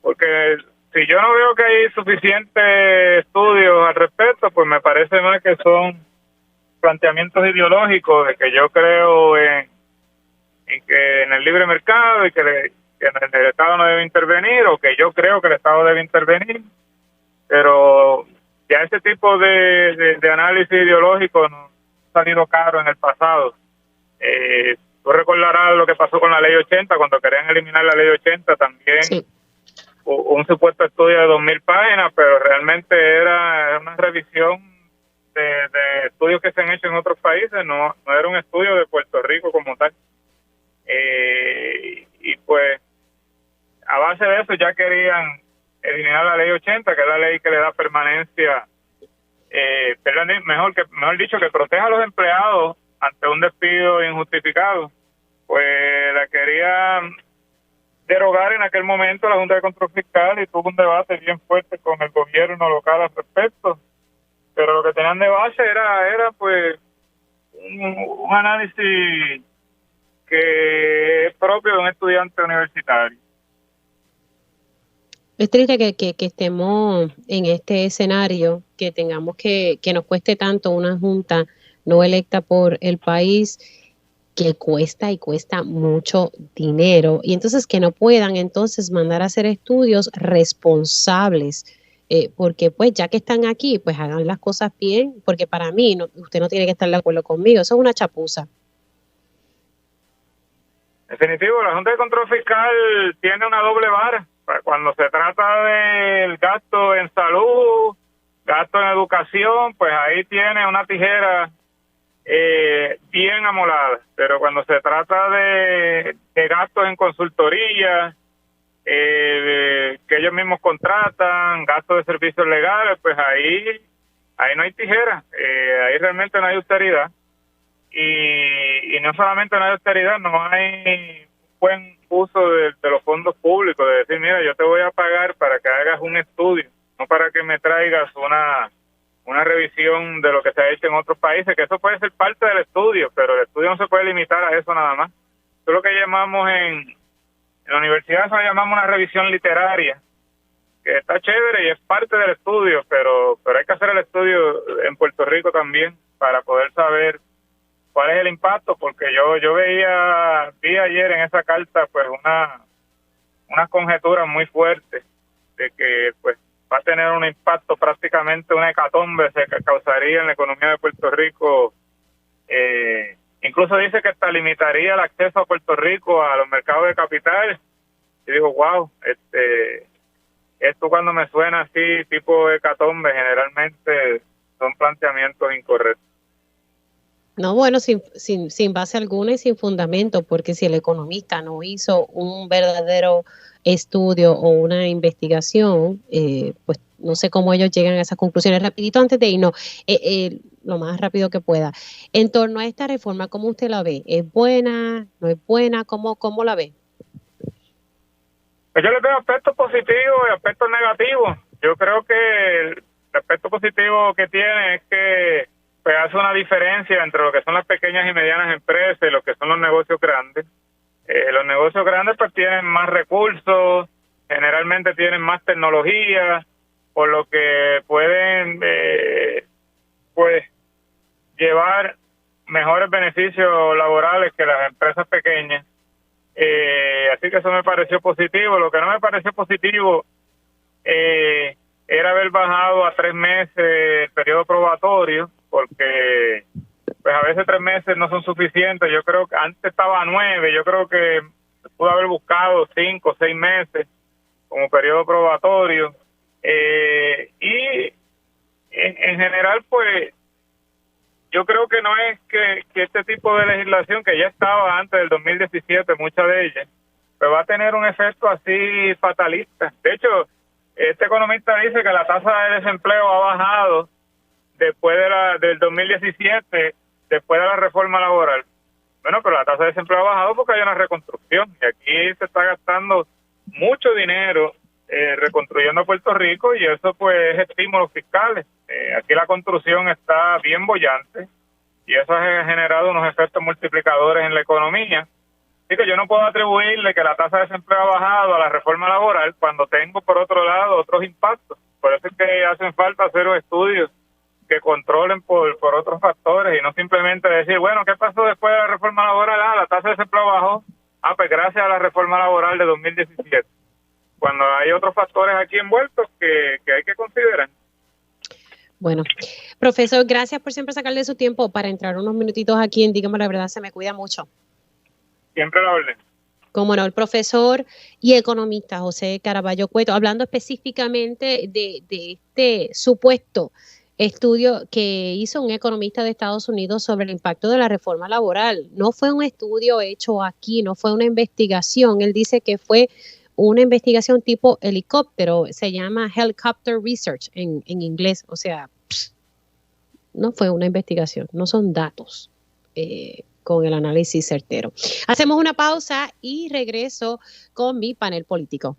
porque si yo no veo que hay suficientes estudios al respecto, pues me parece más que son planteamientos ideológicos de que yo creo en que en el libre mercado y que el Estado no debe intervenir, o que yo creo que el Estado debe intervenir, pero ya ese tipo de análisis ideológico no ha salido caro en el pasado. Tú recordarás lo que pasó con la Ley 80, cuando querían eliminar la Ley 80 también. Sí. Un supuesto estudio de 2,000 páginas, pero realmente era una revisión de estudios que se han hecho en otros países, no era un estudio de Puerto Rico como tal. Y pues a base de eso ya querían eliminar la Ley 80, que es la ley que le da permanencia, mejor dicho, que protege a los empleados ante un despido injustificado. Pues la querían derogar en aquel momento la Junta de Control Fiscal y tuvo un debate bien fuerte con el gobierno local al respecto, pero lo que tenían de base era pues un análisis que es propio de un estudiante universitario. Es triste que estemos en este escenario, que tengamos que nos cueste tanto una junta no electa por el país, que cuesta y cuesta mucho dinero, y entonces que no puedan entonces mandar a hacer estudios responsables, porque pues ya que están aquí, pues hagan las cosas bien, porque para mí, usted no tiene que estar de acuerdo conmigo, eso es una chapuza. Definitivo, la Junta de Control Fiscal tiene una doble vara. Cuando se trata del gasto en salud, gasto en educación, pues ahí tiene una tijera bien amolada. Pero cuando se trata de gastos en consultoría, que ellos mismos contratan, gastos de servicios legales, pues ahí no hay tijera, ahí realmente no hay austeridad. Y no solamente no hay austeridad, no hay buen uso de los fondos públicos, de decir, mira, yo te voy a pagar para que hagas un estudio, no para que me traigas una revisión de lo que se ha hecho en otros países, que eso puede ser parte del estudio, pero el estudio no se puede limitar a eso nada más. Eso es lo que llamamos en la universidad, eso lo llamamos una revisión literaria, que está chévere y es parte del estudio, pero hay que hacer el estudio en Puerto Rico también para poder saber cuál es el impacto, porque yo vi ayer en esa carta pues unas conjeturas muy fuertes de que pues va a tener un impacto, prácticamente una hecatombe se causaría en la economía de Puerto Rico. Incluso dice que hasta limitaría el acceso a Puerto Rico a los mercados de capital. Y digo, wow, esto cuando me suena así, tipo hecatombe, generalmente son planteamientos incorrectos. No, bueno, sin base alguna y sin fundamento, porque si el economista no hizo un verdadero estudio o una investigación, pues no sé cómo ellos llegan a esas conclusiones. Rapidito, antes de irnos, lo más rápido que pueda, en torno a esta reforma, ¿cómo usted la ve? ¿Es buena? ¿No es buena? ¿Cómo la ve? Pues yo le veo aspectos positivos y aspectos negativos. Yo creo que el aspecto positivo que tiene es que pues hace una diferencia entre lo que son las pequeñas y medianas empresas y lo que son los negocios grandes. Los negocios grandes pues tienen más recursos, generalmente tienen más tecnología, por lo que pueden pues llevar mejores beneficios laborales que las empresas pequeñas. Así que eso me pareció positivo. Lo que no me pareció positivo era haber bajado a 3 meses el periodo probatorio, porque pues a veces 3 meses no son suficientes. Yo creo que antes estaba a 9, yo creo que pudo haber buscado 5 o 6 meses como periodo probatorio. Y en general, pues yo creo que no es que este tipo de legislación, que ya estaba antes del 2017, muchas de ellas, pues va a tener un efecto así fatalista. De hecho, este economista dice que la tasa de desempleo ha bajado después del 2017, después de la reforma laboral. Bueno, pero la tasa de desempleo ha bajado porque hay una reconstrucción, y aquí se está gastando mucho dinero reconstruyendo Puerto Rico, y eso pues es estímulos fiscales. Aquí la construcción está bien boyante y eso ha generado unos efectos multiplicadores en la economía. Así que yo no puedo atribuirle que la tasa de desempleo ha bajado a la reforma laboral cuando tengo por otro lado otros impactos. Por eso es que hacen falta hacer estudios que controlen por otros factores y no simplemente decir, bueno, ¿qué pasó después de la reforma laboral? La tasa de desempleo bajó. Pues gracias a la reforma laboral de 2017. Cuando hay otros factores aquí envueltos que hay que considerar. Bueno, profesor, gracias por siempre sacarle su tiempo para entrar unos minutitos aquí en Dígame la Verdad. Se me cuida mucho. Siempre a la orden. Como no, el profesor y economista José Caraballo Cueto, hablando específicamente de este supuesto estudio que hizo un economista de Estados Unidos sobre el impacto de la reforma laboral. No fue un estudio hecho aquí, no fue una investigación. Él dice que fue una investigación tipo helicóptero, se llama Helicopter Research en inglés, o sea, no fue una investigación, no son datos con el análisis certero. Hacemos una pausa y regreso con mi panel político.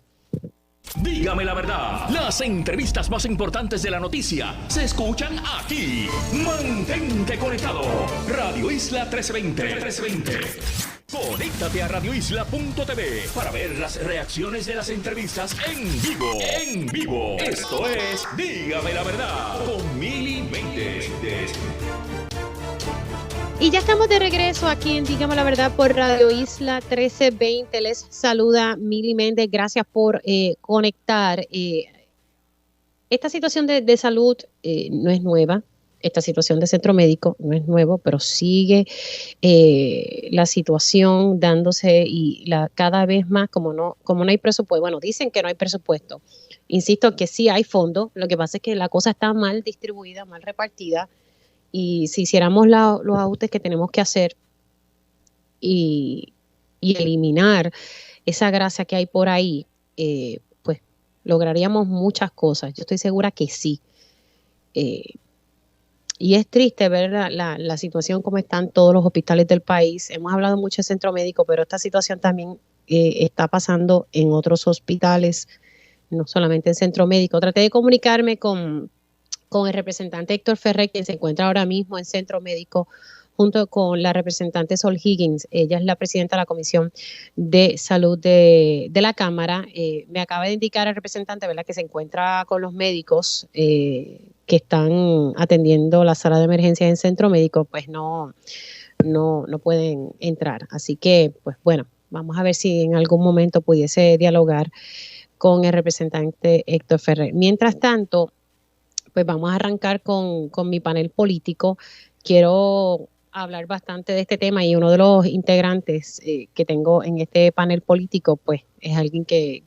Dígame la verdad, las entrevistas más importantes de la noticia se escuchan aquí. Mantente conectado. Radio Isla 1320. Conéctate a radioisla.tv para ver las reacciones de las entrevistas en vivo. En vivo. Esto es Dígame la Verdad con Mili Méndez. Y ya estamos de regreso aquí en Dígame la Verdad por Radio Isla 1320. Les saluda Mili Méndez. Gracias por conectar. Esta situación de salud no es nueva. Esta situación de centro médico no es nuevo, pero sigue la situación dándose y cada vez más como no hay presupuesto. Bueno, dicen que no hay presupuesto. Insisto que sí hay fondos. Lo que pasa es que la cosa está mal distribuida, mal repartida. Y si hiciéramos los ajustes que tenemos que hacer y eliminar esa grasa que hay por ahí, pues lograríamos muchas cosas. Yo estoy segura que sí. Y es triste ver la situación como están todos los hospitales del país. Hemos hablado mucho de centro médico, pero esta situación también está pasando en otros hospitales, no solamente en centro médico. Traté de comunicarme con el representante Héctor Ferrer, quien se encuentra ahora mismo en centro médico, junto con la representante Sol Higgins. Ella es la presidenta de la Comisión de Salud de la Cámara. Me acaba de indicar el representante, ¿verdad?, que se encuentra con los médicos que están atendiendo la sala de emergencia en centro médico, pues no pueden entrar. Así que, pues bueno, vamos a ver si en algún momento pudiese dialogar con el representante Héctor Ferrer. Mientras tanto, pues vamos a arrancar con mi panel político. Quiero hablar bastante de este tema y uno de los integrantes que tengo en este panel político, pues es alguien que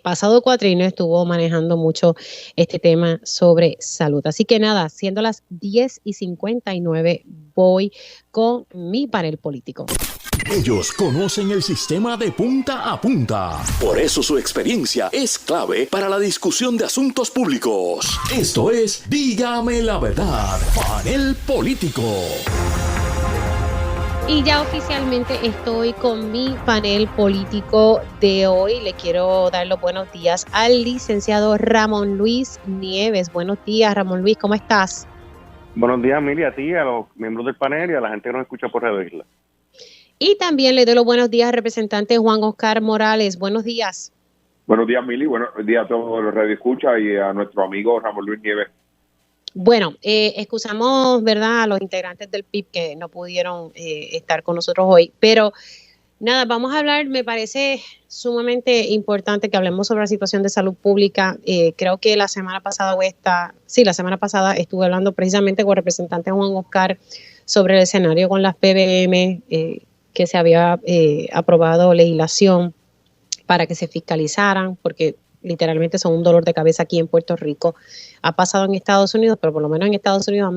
pasado cuatrienio estuvo manejando mucho este tema sobre salud. Así que nada, siendo las 10:59, voy con mi panel político. Ellos conocen el sistema de punta a punta. Por eso su experiencia es clave para la discusión de asuntos públicos. Esto es Dígame la Verdad, panel político. Y ya oficialmente estoy con mi panel político de hoy. Le quiero dar los buenos días al licenciado Ramón Luis Nieves. Buenos días, Ramón Luis, ¿cómo estás? Buenos días, Mili, a ti, a los miembros del panel y a la gente que nos escucha por Radio Isla. Y también le doy los buenos días al representante Juan Oscar Morales. Buenos días. Buenos días, Mili. Buenos días a todos los radioescuchas y a nuestro amigo Ramón Luis Nieves. Bueno, excusamos, ¿verdad?, a los integrantes del PIB que no pudieron estar con nosotros hoy. Pero nada, vamos a hablar, me parece sumamente importante que hablemos sobre la situación de salud pública. Creo que la semana pasada estuve hablando precisamente con el representante Juan Oscar sobre el escenario con las PBM, que se había aprobado legislación para que se fiscalizaran, porque literalmente son un dolor de cabeza aquí en Puerto Rico. Ha pasado en Estados Unidos, pero por lo menos en Estados Unidos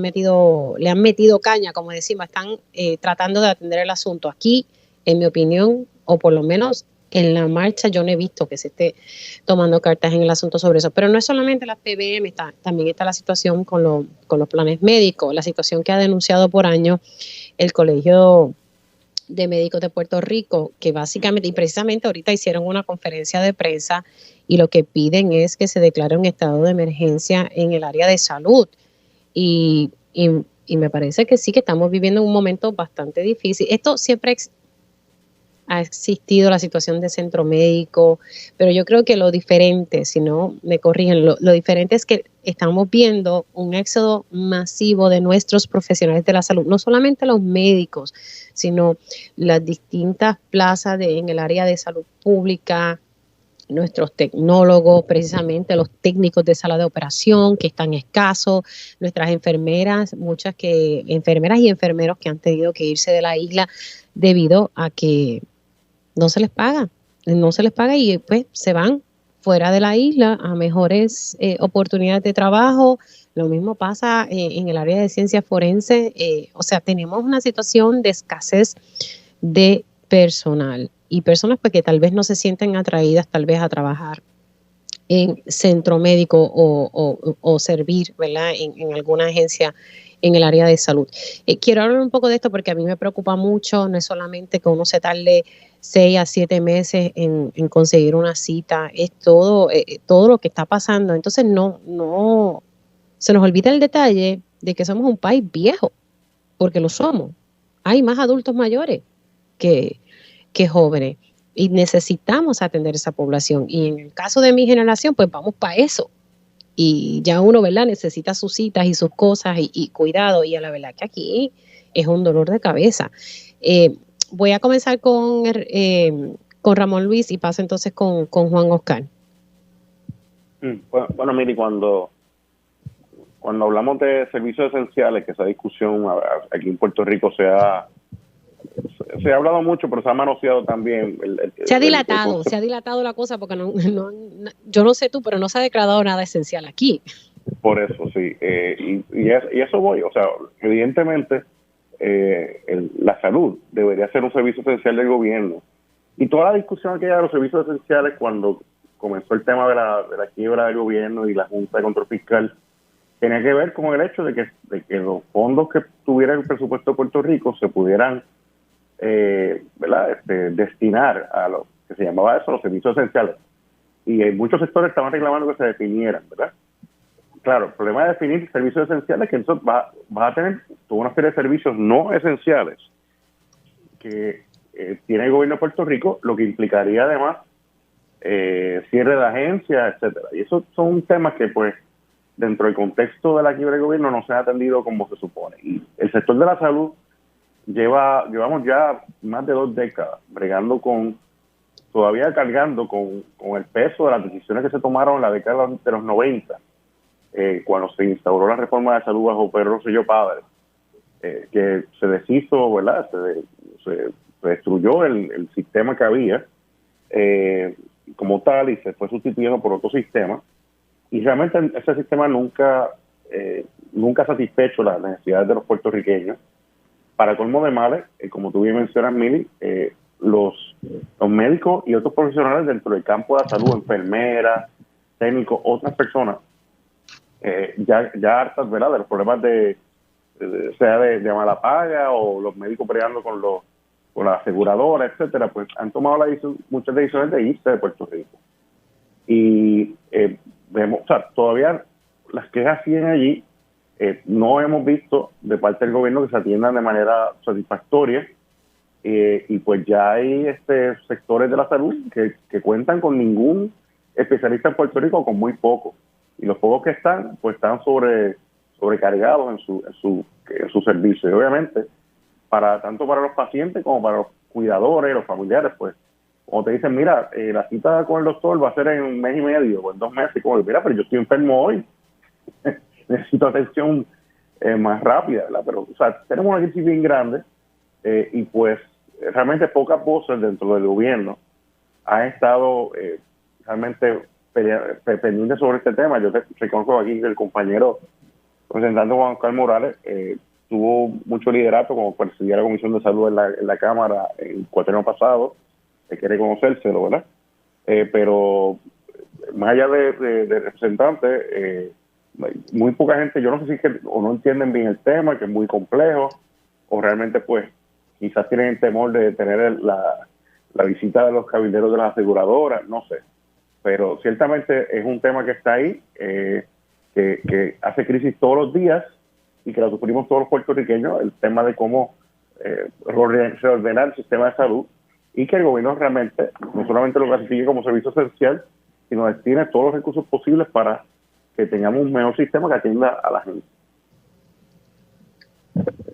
le han metido caña, como decimos, están tratando de atender el asunto. Aquí, en mi opinión, o por lo menos en la marcha, yo no he visto que se esté tomando cartas en el asunto sobre eso. Pero no es solamente las PBM, también está la situación con los planes médicos, la situación que ha denunciado por años el Colegio de Médicos de Puerto Rico, que básicamente y precisamente ahorita hicieron una conferencia de prensa y lo que piden es que se declare un estado de emergencia en el área de salud. Y me parece que sí, que estamos viviendo un momento bastante difícil. Esto siempre ha existido, la situación de centro médico, pero yo creo que lo diferente, si no me corrigen, lo diferente es que estamos viendo un éxodo masivo de nuestros profesionales de la salud, no solamente los médicos, sino las distintas plazas en el área de salud pública, nuestros tecnólogos, precisamente los técnicos de sala de operación que están escasos, nuestras enfermeras, enfermeras y enfermeros que han tenido que irse de la isla debido a que no se les paga y pues se van fuera de la isla a mejores oportunidades de trabajo. Lo mismo pasa en el área de ciencia forense. O sea, tenemos una situación de escasez de personal y personas pues, que tal vez no se sienten atraídas tal vez a trabajar en centro médico o servir, ¿verdad?, en alguna agencia en el área de salud. Quiero hablar un poco de esto porque a mí me preocupa mucho, no es solamente que uno se tarde 6 a 7 meses en conseguir una cita, es todo lo que está pasando. Entonces no se nos olvida el detalle de que somos un país viejo, porque lo somos. Hay más adultos mayores que que jóvenes. Y necesitamos atender esa población. Y en el caso de mi generación, pues vamos para eso. Y ya uno, ¿verdad? Necesita sus citas y sus cosas y cuidado. Y a la verdad que aquí es un dolor de cabeza. Voy a comenzar con Ramón Luis y paso entonces con Juan Oscar. Bueno, mire, cuando hablamos de servicios esenciales, que esa discusión aquí en Puerto Rico se ha hablado mucho, pero se ha manoseado también. Se ha dilatado la cosa porque yo no sé tú, pero no se ha declarado nada esencial aquí. Por eso, sí. Y eso voy. O sea, evidentemente, la salud debería ser un servicio esencial del gobierno. Y toda la discusión que hay de los servicios esenciales cuando comenzó el tema de la quiebra del gobierno y la Junta de Control Fiscal, tenía que ver con el hecho de que los fondos que tuviera el presupuesto de Puerto Rico se pudieran destinar a lo que se llamaba eso, los servicios esenciales. Y muchos sectores estaban reclamando que se definieran, ¿verdad? Claro, el problema de definir servicios esenciales es que entonces va a tener toda una serie de servicios no esenciales que tiene el gobierno de Puerto Rico, lo que implicaría además cierre de agencias, etcétera. Y esos son temas que, pues, dentro del contexto de la quiebra del gobierno no se ha atendido como se supone. Y el sector de la salud llevamos ya más de 2 décadas todavía cargando con el peso de las decisiones que se tomaron en la década de los 90, cuando se instauró la reforma de salud bajo Pedro Rosselló Padre, que se deshizo, ¿verdad? Se destruyó el sistema que había como tal y se fue sustituyendo por otro sistema. Y realmente ese sistema nunca ha satisfecho las necesidades de los puertorriqueños. Para colmo de males, como tú bien mencionas, Mili, los médicos y otros profesionales dentro del campo de la salud, enfermeras, técnicos, otras personas, ya hartas, ¿verdad?, de los problemas sea de mala paga o los médicos peleando con la aseguradora, etcétera, pues han tomado muchas decisiones de irse de Puerto Rico. Y vemos, o sea, todavía las quejas siguen allí. No hemos visto de parte del gobierno que se atiendan de manera satisfactoria y pues ya hay sectores de la salud que cuentan con ningún especialista en Puerto Rico, con muy pocos, y los pocos que están pues están sobrecargados en su servicio. Y obviamente tanto para los pacientes como para los cuidadores, los familiares, pues como te dicen, mira, la cita con el doctor va a ser en 1 mes y medio o en 2 meses, y como, mira, pero yo estoy enfermo hoy. Necesito atención más rápida, ¿verdad? Pero, o sea, tenemos una crisis bien grande y pues realmente pocas voces dentro del gobierno han estado realmente pendientes sobre este tema. Yo reconozco aquí que el compañero representante Juan Oscar Morales tuvo mucho liderato como presidía la Comisión de Salud en la Cámara el cuatrienio pasado, hay que reconocérselo, ¿verdad? Pero más allá de representantes, muy poca gente, yo no sé si es que o no entienden bien el tema, que es muy complejo, o realmente pues quizás tienen el temor de tener la visita de los cabilderos de las aseguradoras, no sé. Pero ciertamente es un tema que está ahí, que hace crisis todos los días y que la sufrimos todos los puertorriqueños, el tema de cómo reordenar el sistema de salud y que el gobierno realmente no solamente lo clasifique como servicio esencial, sino destine todos los recursos posibles para que tengamos un mejor sistema que atienda a la gente.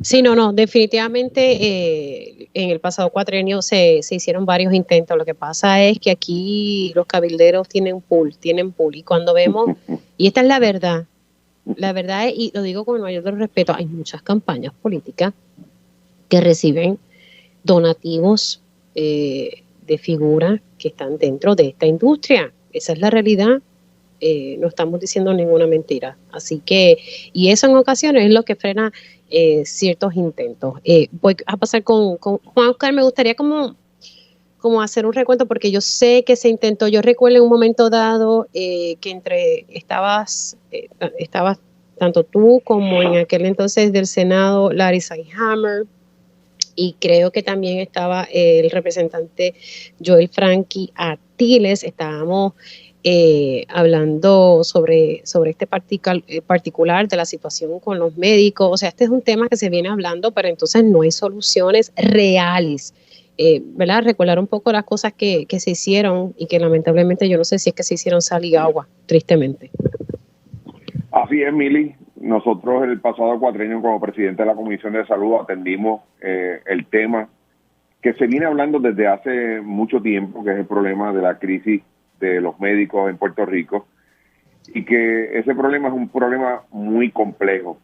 Sí, no, definitivamente en el pasado cuatrienio se hicieron varios intentos. Lo que pasa es que aquí los cabilderos tienen pool, y cuando vemos, y esta es la verdad es, y lo digo con el mayor de los respetos, hay muchas campañas políticas que reciben donativos de figuras que están dentro de esta industria. Esa es la realidad. No estamos diciendo ninguna mentira. Así que, y eso en ocasiones es lo que frena ciertos intentos. Voy a pasar con Juan Oscar. Me gustaría como hacer un recuento, porque yo sé que se intentó. Yo recuerdo en un momento dado que estabas tanto tú como en aquel entonces del Senado, Larry Sidehammer, y creo que también estaba el representante Joel Frankie Artiles. Estábamos hablando sobre este particular de la situación con los médicos. O sea, este es un tema que se viene hablando, pero entonces no hay soluciones reales ¿verdad? Recordar un poco las cosas que se hicieron y que lamentablemente yo no sé si es que se hicieron sal y agua, tristemente. Así es, Mili. Nosotros el pasado cuatrienio como presidente de la Comisión de Salud atendimos el tema que se viene hablando desde hace mucho tiempo, que es el problema de la crisis de los médicos en Puerto Rico, y que ese problema es un problema muy complejo.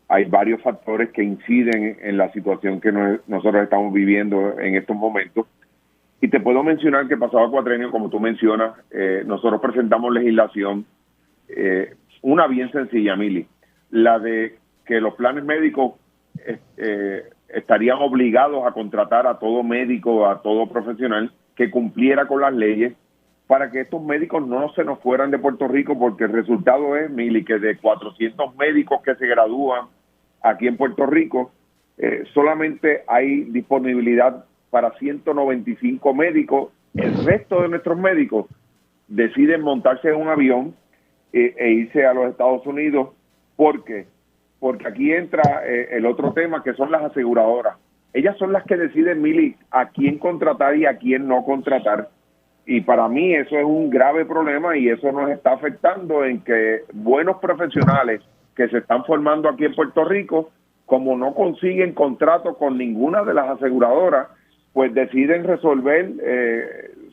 Hay varios factores que inciden en la situación que nosotros estamos viviendo en estos momentos. Y te puedo mencionar que el pasado cuatrienio, como tú mencionas, nosotros presentamos legislación, una bien sencilla, Mili, la de que los planes médicos estarían obligados a contratar a todo médico, a todo profesional que cumpliera con las leyes, para que estos médicos no se nos fueran de Puerto Rico, porque el resultado es, Mili, que de 400 médicos que se gradúan aquí en Puerto Rico, solamente hay disponibilidad para 195 médicos. El resto de nuestros médicos deciden montarse en un avión e irse a los Estados Unidos. ¿Por qué? Porque aquí entra el otro tema, que son las aseguradoras. Ellas son las que deciden, Mili, a quién contratar y a quién no contratar. Y para mí eso es un grave problema, y eso nos está afectando en que buenos profesionales que se están formando aquí en Puerto Rico, como no consiguen contrato con ninguna de las aseguradoras, pues deciden resolver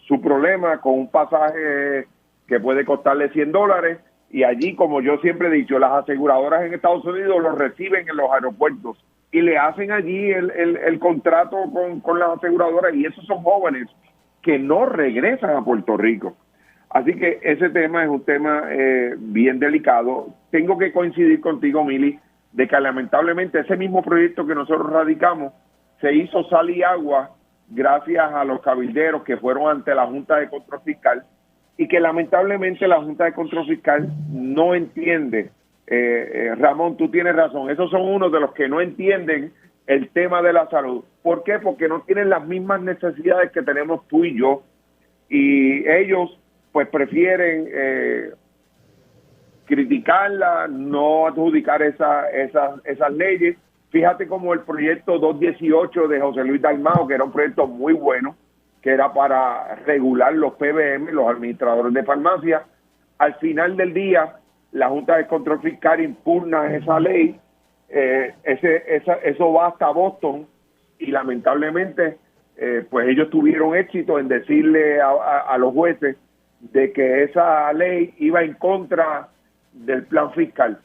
su problema con un pasaje que puede costarle $100, y allí, como yo siempre he dicho, las aseguradoras en Estados Unidos los reciben en los aeropuertos y le hacen allí el contrato con las aseguradoras, y esos son jóvenes que no regresan a Puerto Rico. Así que ese tema es un tema bien delicado. Tengo que coincidir contigo, Mili, de que lamentablemente ese mismo proyecto que nosotros radicamos se hizo sal y agua gracias a los cabilderos que fueron ante la Junta de Control Fiscal, y que lamentablemente la Junta de Control Fiscal no entiende. Ramón, tú tienes razón, esos son unos de los que no entienden el tema de la salud. ¿Por qué? Porque no tienen las mismas necesidades que tenemos tú y yo, y ellos pues prefieren criticarla, no adjudicar esas leyes. Fíjate como el proyecto 218 de José Luis Dalmau, que era un proyecto muy bueno, que era para regular los PBM, los administradores de farmacia. Al final del día, la Junta de Control Fiscal impugna esa ley, eso va hasta Boston, y lamentablemente pues ellos tuvieron éxito en decirle a los jueces de que esa ley iba en contra del plan fiscal,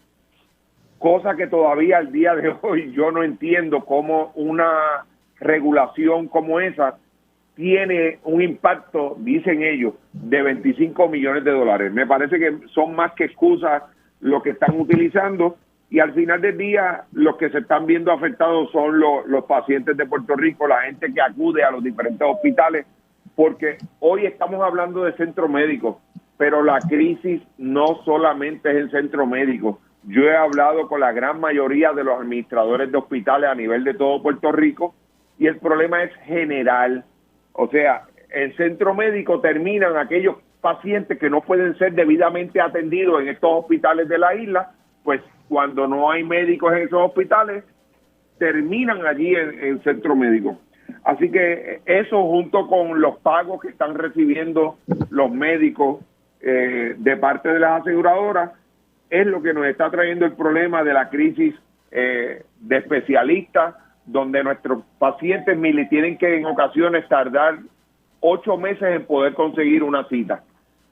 cosa que todavía al día de hoy yo no entiendo cómo una regulación como esa tiene un impacto, dicen ellos, de $25 millones. Me parece que son más que excusas lo que están utilizando, y al final del día los que se están viendo afectados son los pacientes de Puerto Rico, la gente que acude a los diferentes hospitales, porque hoy estamos hablando de centro médico, pero la crisis no solamente es el centro médico. Yo he hablado con la gran mayoría de los administradores de hospitales a nivel de todo Puerto Rico, y el problema es general. O sea, el centro médico terminan aquellos pacientes que no pueden ser debidamente atendidos en estos hospitales de la isla, pues cuando no hay médicos en esos hospitales, terminan allí en el centro médico. Así que eso, junto con los pagos que están recibiendo los médicos de parte de las aseguradoras, es lo que nos está trayendo el problema de la crisis de especialistas, donde nuestros pacientes, Mili, tienen que en ocasiones tardar 8 meses en poder conseguir una cita.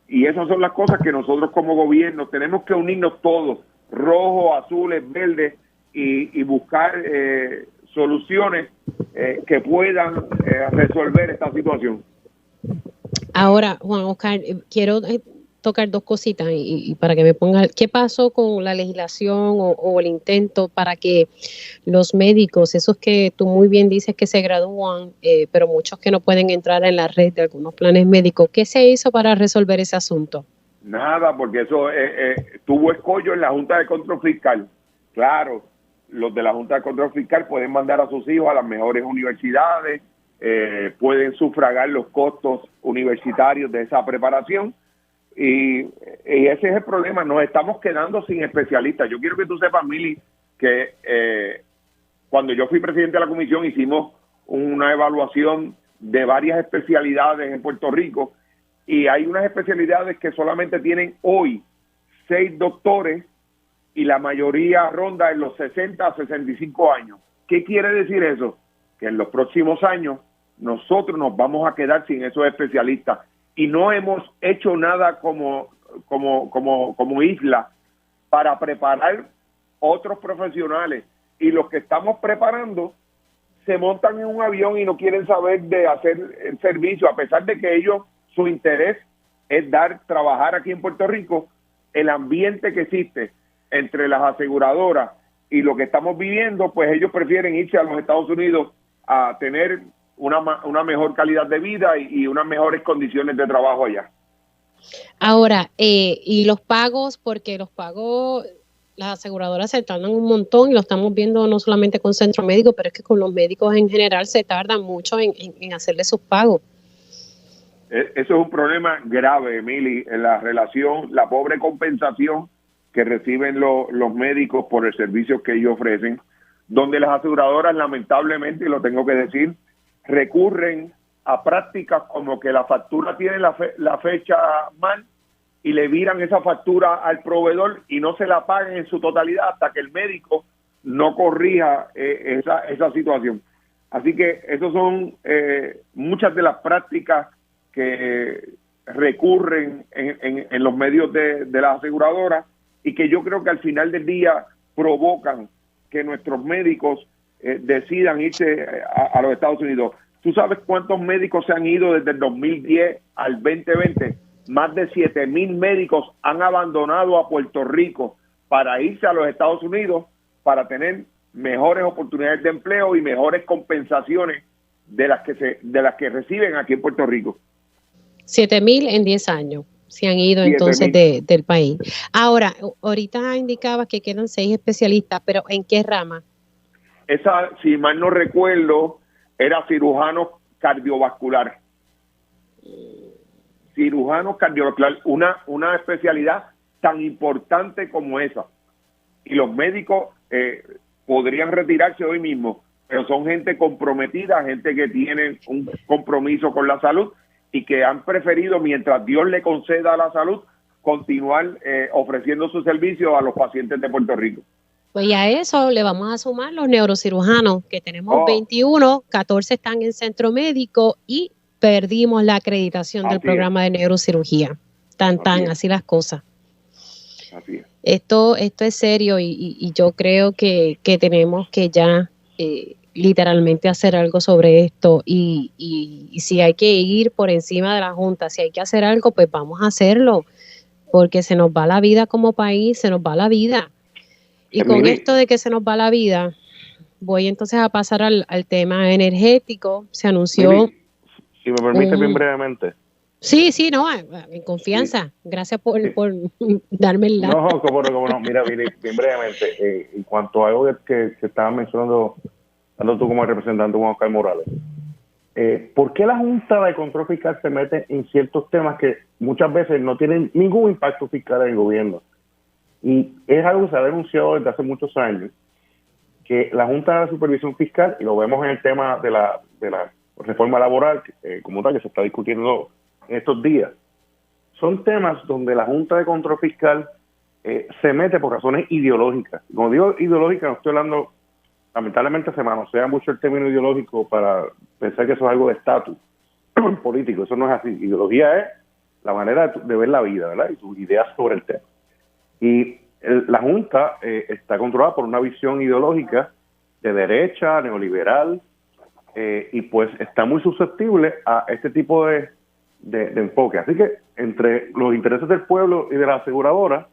Y esas son las cosas que nosotros como gobierno tenemos que unirnos todos, rojos, azules, verdes, y buscar soluciones que puedan resolver esta situación. Ahora, Juan Oscar, quiero tocar dos cositas y para que me ponga, ¿qué pasó con la legislación o el intento para que los médicos, esos que tú muy bien dices que se gradúan, pero muchos que no pueden entrar en la red de algunos planes médicos, ¿qué se hizo para resolver ese asunto? Nada, porque eso tuvo escollo en la Junta de Control Fiscal. Claro, los de la Junta de Control Fiscal pueden mandar a sus hijos a las mejores universidades, pueden sufragar los costos universitarios de esa preparación, y ese es el problema. Nos estamos quedando sin especialistas. Yo quiero que tú sepas, Mili, que cuando yo fui presidente de la comisión hicimos una evaluación de varias especialidades en Puerto Rico, y hay unas especialidades que solamente tienen hoy 6 doctores y la mayoría ronda en los 60 a 65 años. ¿Qué quiere decir eso? Que en los próximos años nosotros nos vamos a quedar sin esos especialistas, y no hemos hecho nada como isla para preparar otros profesionales, y los que estamos preparando se montan en un avión y no quieren saber de hacer el servicio, a pesar de que ellos, su interés es trabajar aquí en Puerto Rico. El ambiente que existe entre las aseguradoras y lo que estamos viviendo, pues ellos prefieren irse a los Estados Unidos a tener una mejor calidad de vida y unas mejores condiciones de trabajo allá. Ahora, y los pagos, porque los pagos, las aseguradoras se tardan un montón, y lo estamos viendo no solamente con Centro Médico, pero es que con los médicos en general se tardan mucho en hacerle sus pagos. Eso es un problema grave, Emily, en la relación, la pobre compensación que reciben los médicos por el servicio que ellos ofrecen, donde las aseguradoras, lamentablemente, y lo tengo que decir, recurren a prácticas como que la factura tiene la fecha mal y le viran esa factura al proveedor y no se la paguen en su totalidad hasta que el médico no corrija esa situación. Así que esos son muchas de las prácticas que recurren en los medios de las aseguradoras, y que yo creo que al final del día provocan que nuestros médicos decidan irse a los Estados Unidos. ¿Tú sabes cuántos médicos se han ido desde el 2010 al 2020? Más de 7,000 médicos han abandonado a Puerto Rico para irse a los Estados Unidos para tener mejores oportunidades de empleo y mejores compensaciones de las que reciben aquí en Puerto Rico. 7,000 en 10 años se han ido entonces del país. Ahora, ahorita indicabas que quedan 6 especialistas, pero ¿en qué rama? Esa, si mal no recuerdo, era cirujano cardiovascular. Cirujano cardiovascular, una especialidad tan importante como esa. Y los médicos podrían retirarse hoy mismo, pero son gente comprometida, gente que tiene un compromiso con la salud y que han preferido, mientras Dios le conceda la salud, continuar ofreciendo su servicio a los pacientes de Puerto Rico. Pues y a eso le vamos a sumar los neurocirujanos, que tenemos 21, 14 están en Centro Médico y perdimos la acreditación del programa de neurocirugía. Así las cosas. Así es. Esto es serio, y yo creo que tenemos que ya literalmente hacer algo sobre esto, y si hay que ir por encima de la Junta, si hay que hacer algo, pues vamos a hacerlo, porque se nos va la vida como país, se nos va la vida. Y con esto de que se nos va la vida, voy entonces a pasar al tema energético. Se anunció... Si me permite bien brevemente. Sí, no, en confianza. Sí. Gracias por darme el lado. No, cómo no. Mira, bien brevemente, en cuanto a algo que estabas mencionando, tanto tú como el representante Juan Oscar Morales, ¿por qué la Junta de Control Fiscal se mete en ciertos temas que muchas veces no tienen ningún impacto fiscal en el gobierno? Y es algo que se ha denunciado desde hace muchos años, que la Junta de Supervisión Fiscal, y lo vemos en el tema de la reforma laboral, como tal, que se está discutiendo en estos días, son temas donde la Junta de Control Fiscal se mete por razones ideológicas. Como digo ideológicas, no estoy hablando, lamentablemente se manosea mucho el término ideológico para pensar que eso es algo de estatus político. Eso no es así. Ideología es la manera de ver la vida, ¿verdad? Y tus ideas sobre el tema. Y la Junta está controlada por una visión ideológica de derecha, neoliberal, y pues está muy susceptible a este tipo de enfoque. Así que entre los intereses del pueblo y de la aseguradora,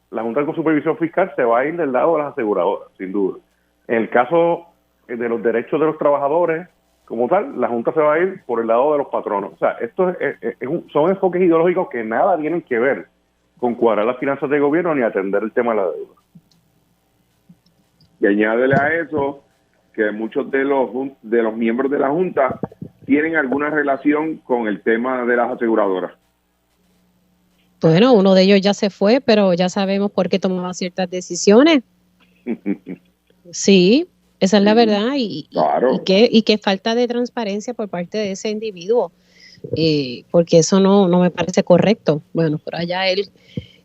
la Junta de Supervisión Fiscal se va a ir del lado de las aseguradoras, sin duda. En el caso de los derechos de los trabajadores, como tal, la Junta se va a ir por el lado de los patronos. O sea, son enfoques ideológicos que nada tienen que ver con cuadrar las finanzas del gobierno ni atender el tema de la deuda. Y añádele a eso que muchos de los miembros de la Junta tienen alguna relación con el tema de las aseguradoras. Bueno, uno de ellos ya se fue, pero ya sabemos por qué tomaba ciertas decisiones. Sí, Esa es la verdad, Claro. y que falta de transparencia por parte de ese individuo, porque eso no me parece correcto. Bueno, por allá él,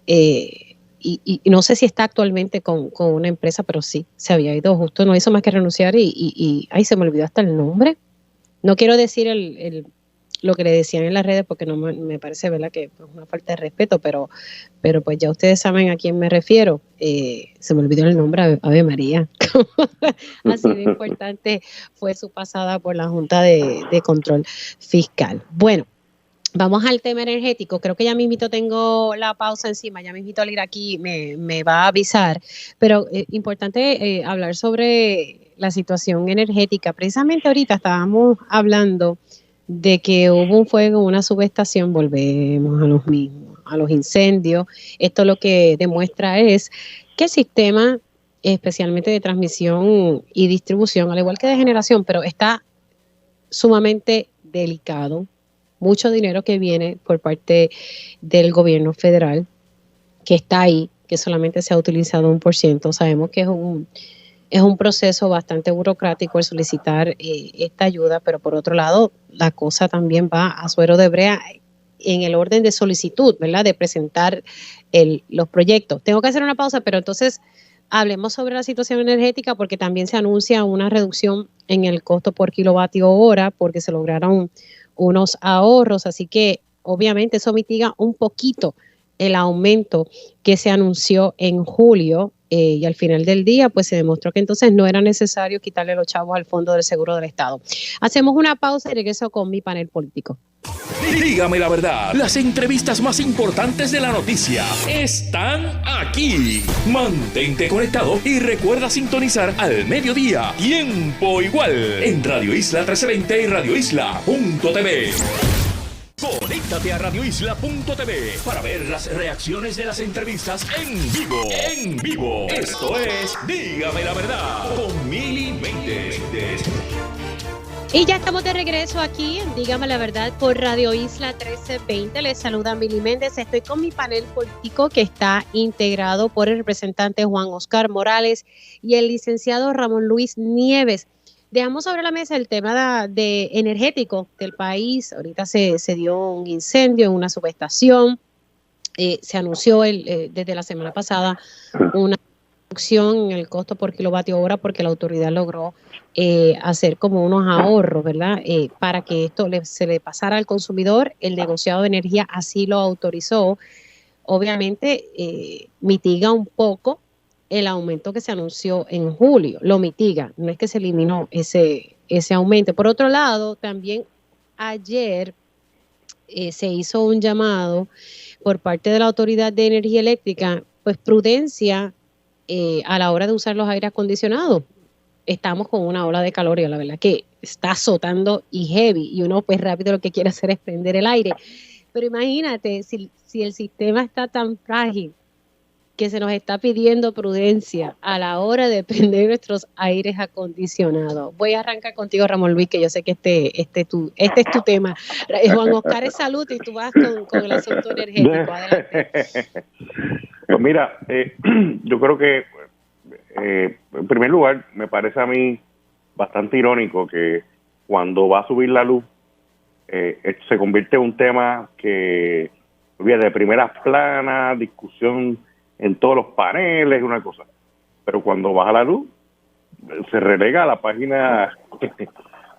y no sé si está actualmente con una empresa, pero sí, se había ido, justo no hizo más que renunciar ay, se me olvidó hasta el nombre. No quiero decir lo que le decían en las redes porque no me parece, ¿verdad?, que es una falta de respeto, pero pues ya ustedes saben a quién me refiero. Se me olvidó el nombre, Ave María. Así de importante fue su pasada por la Junta de Control Fiscal. Bueno, vamos al tema energético. Creo que ya mismito tengo la pausa encima, ya mismito al ir aquí me va a avisar, pero importante hablar sobre la situación energética. Precisamente ahorita estábamos hablando de que hubo un fuego en una subestación, volvemos a los mismos, a los incendios. Esto lo que demuestra es que el sistema, especialmente de transmisión y distribución, al igual que de generación, pero está sumamente delicado. Mucho dinero que viene por parte del gobierno federal, que está ahí, que solamente se ha utilizado 1%. Sabemos que es un proceso bastante burocrático el solicitar esta ayuda, pero por otro lado, la cosa también va a suero de brea en el orden de solicitud, ¿verdad?, de presentar los proyectos. Tengo que hacer una pausa, pero entonces hablemos sobre la situación energética, porque también se anuncia una reducción en el costo por kilovatio hora, porque se lograron unos ahorros, así que obviamente eso mitiga un poquito el aumento que se anunció en julio, y al final del día pues se demostró que entonces no era necesario quitarle los chavos al Fondo del Seguro del Estado. Hacemos una pausa y regreso con mi panel político. Dígame la verdad, las entrevistas más importantes de la noticia están aquí. Mantente conectado y recuerda sintonizar al mediodía, tiempo igual, en Radio Isla 1320 y radioisla.tv. Conéctate a radioisla.tv para ver las reacciones de las entrevistas en vivo. En vivo. Esto es Dígame la verdad con Mili Méndez. Y ya estamos de regreso aquí en Dígame la Verdad por Radio Isla 1320. Les saluda Mili Méndez. Estoy con mi panel político que está integrado por el representante Juan Oscar Morales y el licenciado Ramón Luis Nieves. Dejamos sobre la mesa el tema de energético del país. Ahorita se dio un incendio en una subestación. Se anunció desde la semana pasada una reducción en el costo por kilovatio hora porque la autoridad logró hacer como unos ahorros, ¿verdad? Para que esto se le pasara al consumidor. El negociado de energía así lo autorizó. Obviamente mitiga un poco el aumento que se anunció en julio, lo mitiga, no es que se eliminó ese aumento. Por otro lado, también ayer se hizo un llamado por parte de la Autoridad de Energía Eléctrica, pues prudencia a la hora de usar los aires acondicionados. Estamos con una ola de calor y la verdad que está azotando y heavy, y uno pues rápido lo que quiere hacer es prender el aire. Pero imagínate, si el sistema está tan frágil, que se nos está pidiendo prudencia a la hora de prender nuestros aires acondicionados. Voy a arrancar contigo, Ramón Luis, que yo sé que este es tu tema. Juan Oscar es salud y tú vas con el asunto energético. Adelante. Pues mira, yo creo que en primer lugar me parece a mí bastante irónico que cuando va a subir la luz se convierte en un tema que de primeras planas, discusión en todos los paneles, una cosa. Pero cuando baja la luz, se relega a la página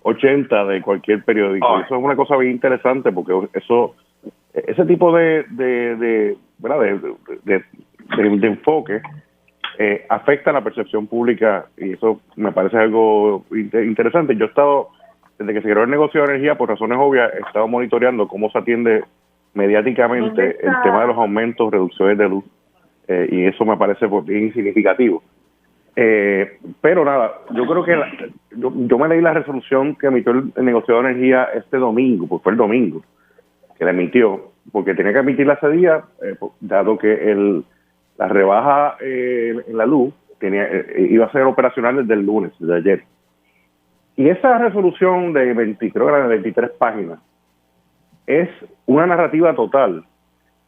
80 de cualquier periódico. Eso es una cosa bien interesante porque ese tipo de enfoque afecta a la percepción pública, y eso me parece algo interesante. Yo he estado, desde que se creó el negocio de energía, por razones obvias, he estado monitoreando cómo se atiende mediáticamente el tema de los aumentos, reducciones de luz. Y eso me parece bien significativo. Pero nada, yo creo que yo me leí la resolución que emitió el negociado de energía este domingo, pues fue el domingo que la emitió, porque tenía que emitirla ese día, dado que la rebaja en la luz iba a ser operacional desde el lunes, desde ayer. Y esa resolución de 23 páginas es una narrativa total,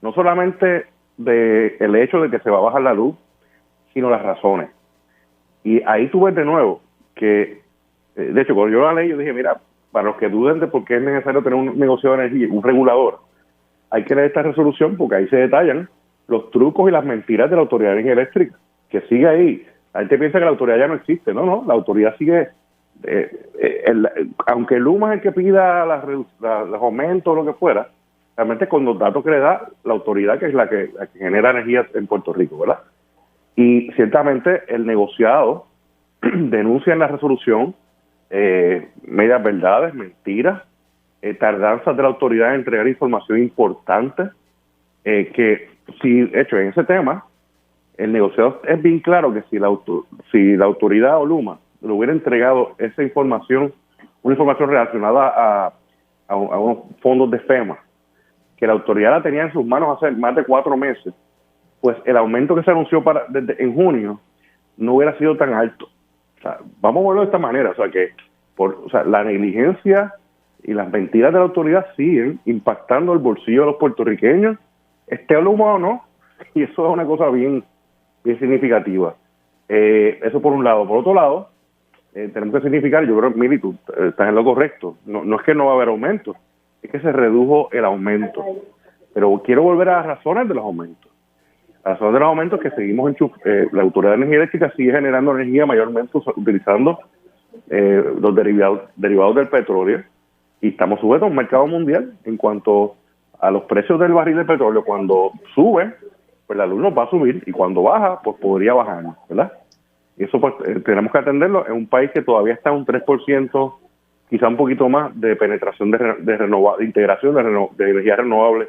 no solamente el hecho de que se va a bajar la luz, sino las razones. Y ahí tú ves de nuevo que, de hecho, cuando yo la leí, yo dije, mira, para los que duden de por qué es necesario tener un negociador de energía, un regulador, hay que leer esta resolución porque ahí se detallan los trucos y las mentiras de la Autoridad de Energía Eléctrica, que sigue ahí. La gente piensa que la autoridad ya no existe. No, la autoridad sigue, aunque Luma es el que pida los aumentos o lo que fuera, realmente con los datos que le da la autoridad, que es la que genera energía en Puerto Rico, ¿verdad? Y ciertamente el negociado denuncia en la resolución medias verdades, mentiras, tardanzas de la autoridad en entregar información importante, que si hecho en ese tema, el negociado es bien claro que si la autoridad o Luma le hubiera entregado esa información, una información relacionada a unos fondos de FEMA, que la autoridad la tenía en sus manos hace más de 4 meses, pues el aumento que se anunció en junio no hubiera sido tan alto. O sea, vamos a verlo de esta manera, o sea que la negligencia y las mentiras de la autoridad siguen impactando el bolsillo de los puertorriqueños, esté Luma o no, y eso es una cosa bien significativa. Eso por un lado. Por otro lado, tenemos que significar, yo creo, Mili, tú estás en lo correcto, no es que no va a haber aumento, es que se redujo el aumento. Pero quiero volver a las razones de los aumentos. Las razones de los aumentos es que seguimos la Autoridad de Energía Eléctrica sigue generando energía mayormente utilizando los derivados del petróleo, y estamos sujetos a un mercado mundial en cuanto a los precios del barril de petróleo. Cuando sube, pues la luz nos va a subir, y cuando baja, pues podría bajar, ¿verdad? Y eso pues tenemos que atenderlo en un país que todavía está un 3%, quizá un poquito más, de penetración de integración de energía renovable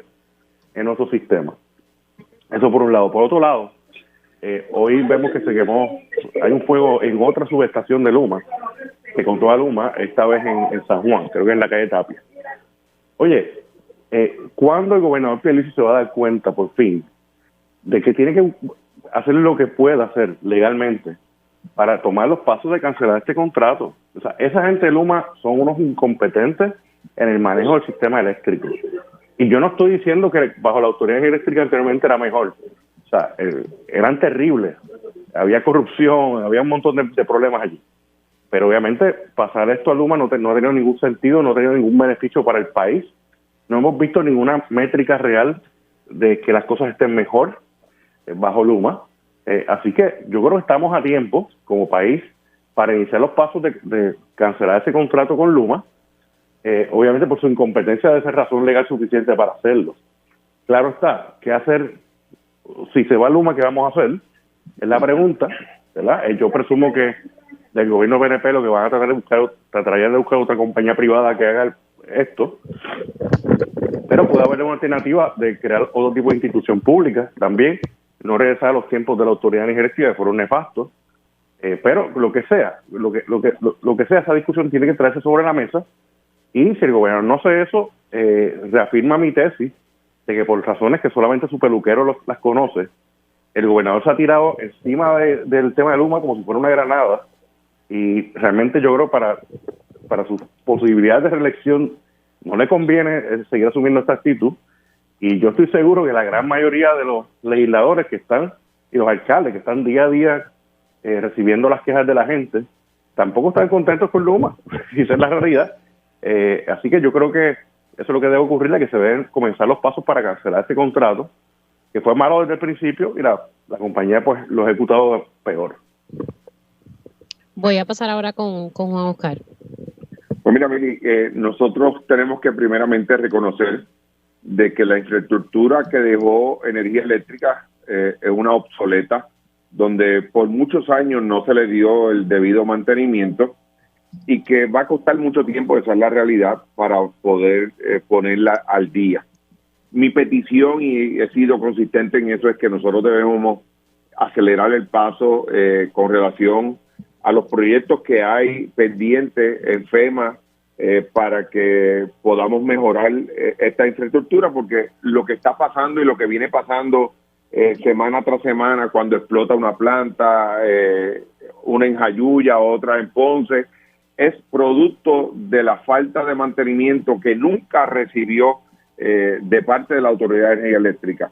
en nuestro sistema. Eso por un lado. Por otro lado, hoy vemos que se quemó, hay un fuego en otra subestación de Luma, que controla Luma, esta vez en San Juan, creo que en la calle Tapia. Oye, ¿cuándo el gobernador Pierluisi se va a dar cuenta, por fin, de que tiene que hacer lo que pueda hacer legalmente para tomar los pasos de cancelar este contrato? O sea, esa gente de Luma son unos incompetentes en el manejo del sistema eléctrico. Y yo no estoy diciendo que bajo la autoridad eléctrica anteriormente era mejor. O sea, eran terribles. Había corrupción, había un montón de problemas allí. Pero obviamente pasar esto a Luma no ha tenido ningún sentido, no ha tenido ningún beneficio para el país. No hemos visto ninguna métrica real de que las cosas estén mejor bajo Luma. Así que yo creo que estamos a tiempo como país para iniciar los pasos de cancelar ese contrato con Luma. Obviamente por su incompetencia de ser razón legal suficiente para hacerlo. Claro está, ¿qué hacer? Si se va Luma, ¿qué vamos a hacer? Es la pregunta, ¿verdad? Yo presumo que del gobierno PNP lo que van a tratar de buscar otra compañía privada que haga esto, pero puede haber una alternativa de crear otro tipo de institución pública también, no regresar a los tiempos de la Autoridad de Energía Eléctrica que fueron nefastos, pero lo que sea, esa discusión tiene que traerse sobre la mesa. Y si el gobernador no hace eso, reafirma mi tesis de que por razones que solamente su peluquero las conoce, el gobernador se ha tirado encima del tema de Luma como si fuera una granada, y realmente yo creo para sus posibilidades de reelección no le conviene seguir asumiendo esta actitud. Y yo estoy seguro que la gran mayoría de los legisladores que están y los alcaldes que están día a día recibiendo las quejas de la gente tampoco están contentos con Luma, y esa es la realidad. Así que yo creo que eso es lo que debe ocurrir, que se deben comenzar los pasos para cancelar este contrato, que fue malo desde el principio, y la compañía pues lo ha ejecutado peor. Voy a pasar ahora con Juan Oscar. Pues mira, Mili, nosotros tenemos que primeramente reconocer de que la infraestructura que dejó Energía Eléctrica es una obsoleta, donde por muchos años no se le dio el debido mantenimiento, y que va a costar mucho tiempo, esa es la realidad, para poder ponerla al día. Mi petición, y he sido consistente en eso, es que nosotros debemos acelerar el paso con relación a los proyectos que hay pendientes en FEMA para que podamos mejorar esta infraestructura, porque lo que está pasando y lo que viene pasando semana tras semana, cuando explota una planta, una en Jayuya, otra en Ponce, es producto de la falta de mantenimiento que nunca recibió de parte de la Autoridad de Energía Eléctrica.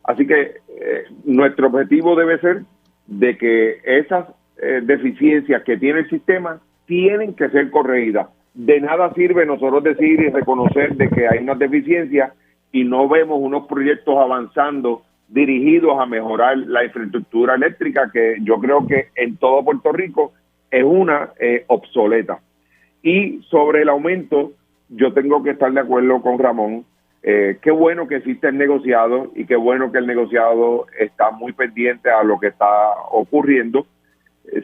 Así que nuestro objetivo debe ser de que esas deficiencias que tiene el sistema tienen que ser corregidas. De nada sirve nosotros decir y reconocer de que hay unas deficiencias y no vemos unos proyectos avanzando dirigidos a mejorar la infraestructura eléctrica, que yo creo que en todo Puerto Rico es una obsoleta. Y sobre el aumento, yo tengo que estar de acuerdo con Ramón. Qué bueno que existe el negociado y qué bueno que el negociado está muy pendiente a lo que está ocurriendo.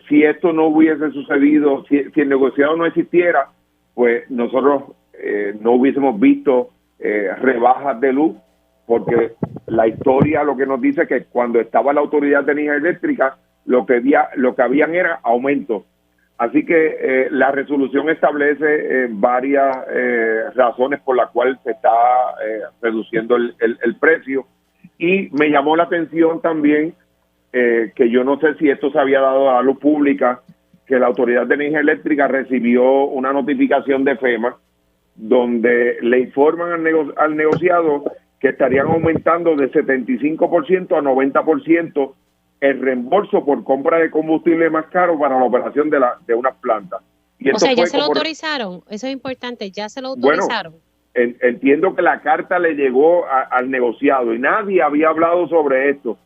Si esto no hubiese sucedido, si el negociado no existiera, pues nosotros no hubiésemos visto rebajas de luz, porque la historia lo que nos dice que cuando estaba la Autoridad de Energía Eléctrica, lo que habían era aumentos. Así que la resolución establece varias razones por las cuales se está reduciendo el precio. Y me llamó la atención también que yo no sé si esto se había dado a la luz pública, que la Autoridad de Energía Eléctrica recibió una notificación de FEMA donde le informan al negociado que estarían aumentando de 75% a 90% el reembolso por compra de combustible más caro para la operación de unas plantas. Y o sea, ya se lo autorizaron, eso es importante, ya se lo autorizaron. Bueno, entiendo que la carta le llegó al negociado y nadie había hablado sobre esto.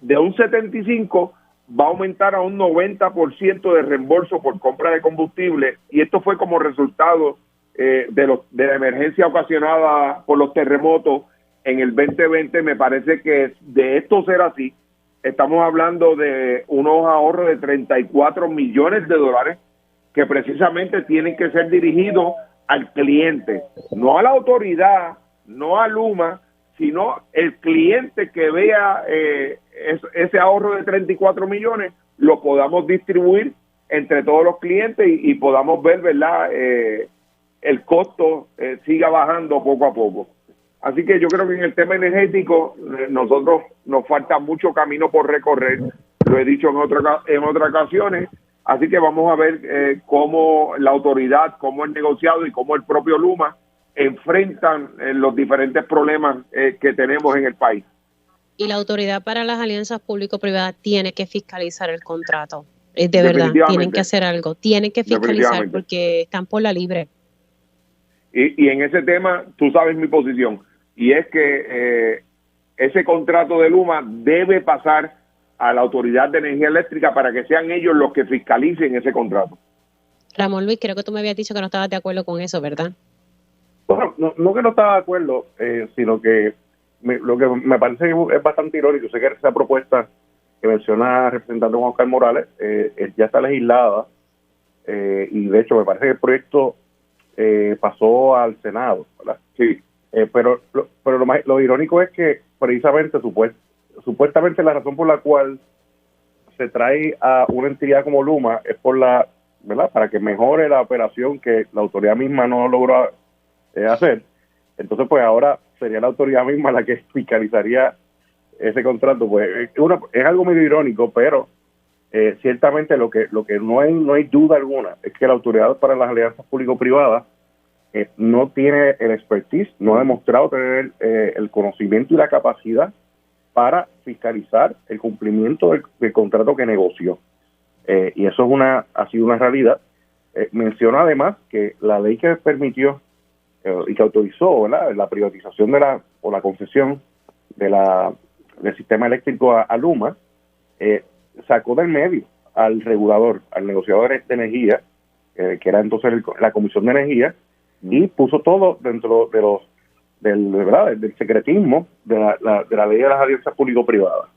De un 75 va a aumentar a un 90% de reembolso por compra de combustible, y esto fue como resultado de la emergencia ocasionada por los terremotos en el 2020. Me parece que de esto ser así, estamos hablando de unos ahorros de 34 millones de dólares que precisamente tienen que ser dirigidos al cliente, no a la autoridad, no a Luma, sino el cliente que vea ese ahorro de 34 millones, lo podamos distribuir entre todos los clientes y podamos ver, ¿verdad?, el costo siga bajando poco a poco. Así que yo creo que en el tema energético nosotros nos falta mucho camino por recorrer, lo he dicho en otras ocasiones, así que vamos a ver cómo la autoridad, cómo el negociado y cómo el propio Luma enfrentan los diferentes problemas que tenemos en el país. Y la Autoridad para las Alianzas Público-Privadas tiene que fiscalizar el contrato, de verdad, tienen que hacer algo, tienen que fiscalizar porque están por la libre. Y en ese tema, tú sabes mi posición, y es que ese contrato de Luma debe pasar a la Autoridad de Energía Eléctrica para que sean ellos los que fiscalicen ese contrato. Ramón Luis, creo que tú me habías dicho que no estabas de acuerdo con eso, ¿verdad? Bueno, no que no estaba de acuerdo, sino que lo que me parece que es bastante irónico. Sé que esa propuesta que menciona el representante Juan Oscar Morales ya está legislada, y de hecho me parece que el proyecto pasó al Senado, ¿verdad? Sí. Pero lo irónico es que precisamente supuestamente la razón por la cual se trae a una entidad como Luma es por ¿verdad?, para que mejore la operación que la autoridad misma no logró hacer. Entonces, pues ahora sería la autoridad misma la que fiscalizaría ese contrato. Pues es algo medio irónico, pero ciertamente lo que no hay duda alguna es que la Autoridad para las Alianzas Público-Privadas no tiene el expertise, no ha demostrado tener el conocimiento y la capacidad para fiscalizar el cumplimiento del contrato que negoció. Y eso ha sido una realidad. Menciona además que la ley que permitió y que autorizó, ¿verdad?, la privatización o la concesión del sistema eléctrico a Luma, sacó del medio al regulador, al negociador de energía, que era entonces la Comisión de Energía, y puso todo dentro del secretismo de la ley de las alianzas público-privadas.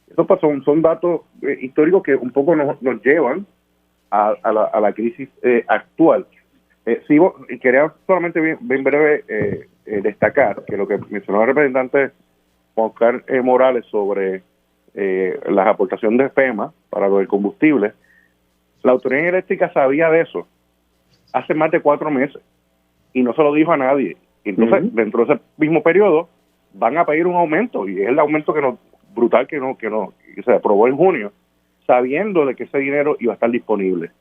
Eso son datos históricos que un poco nos llevan a la crisis actual. Quería solamente bien breve destacar que lo que mencionó el representante Oscar Morales sobre las aportaciones de FEMA para lo del combustible, la Autoridad Eléctrica sabía de eso hace más de 4 meses y no se lo dijo a nadie. Entonces, dentro de ese mismo periodo, van a pedir un aumento, y es el aumento brutal que se aprobó en junio, sabiendo de que ese dinero iba a estar disponible.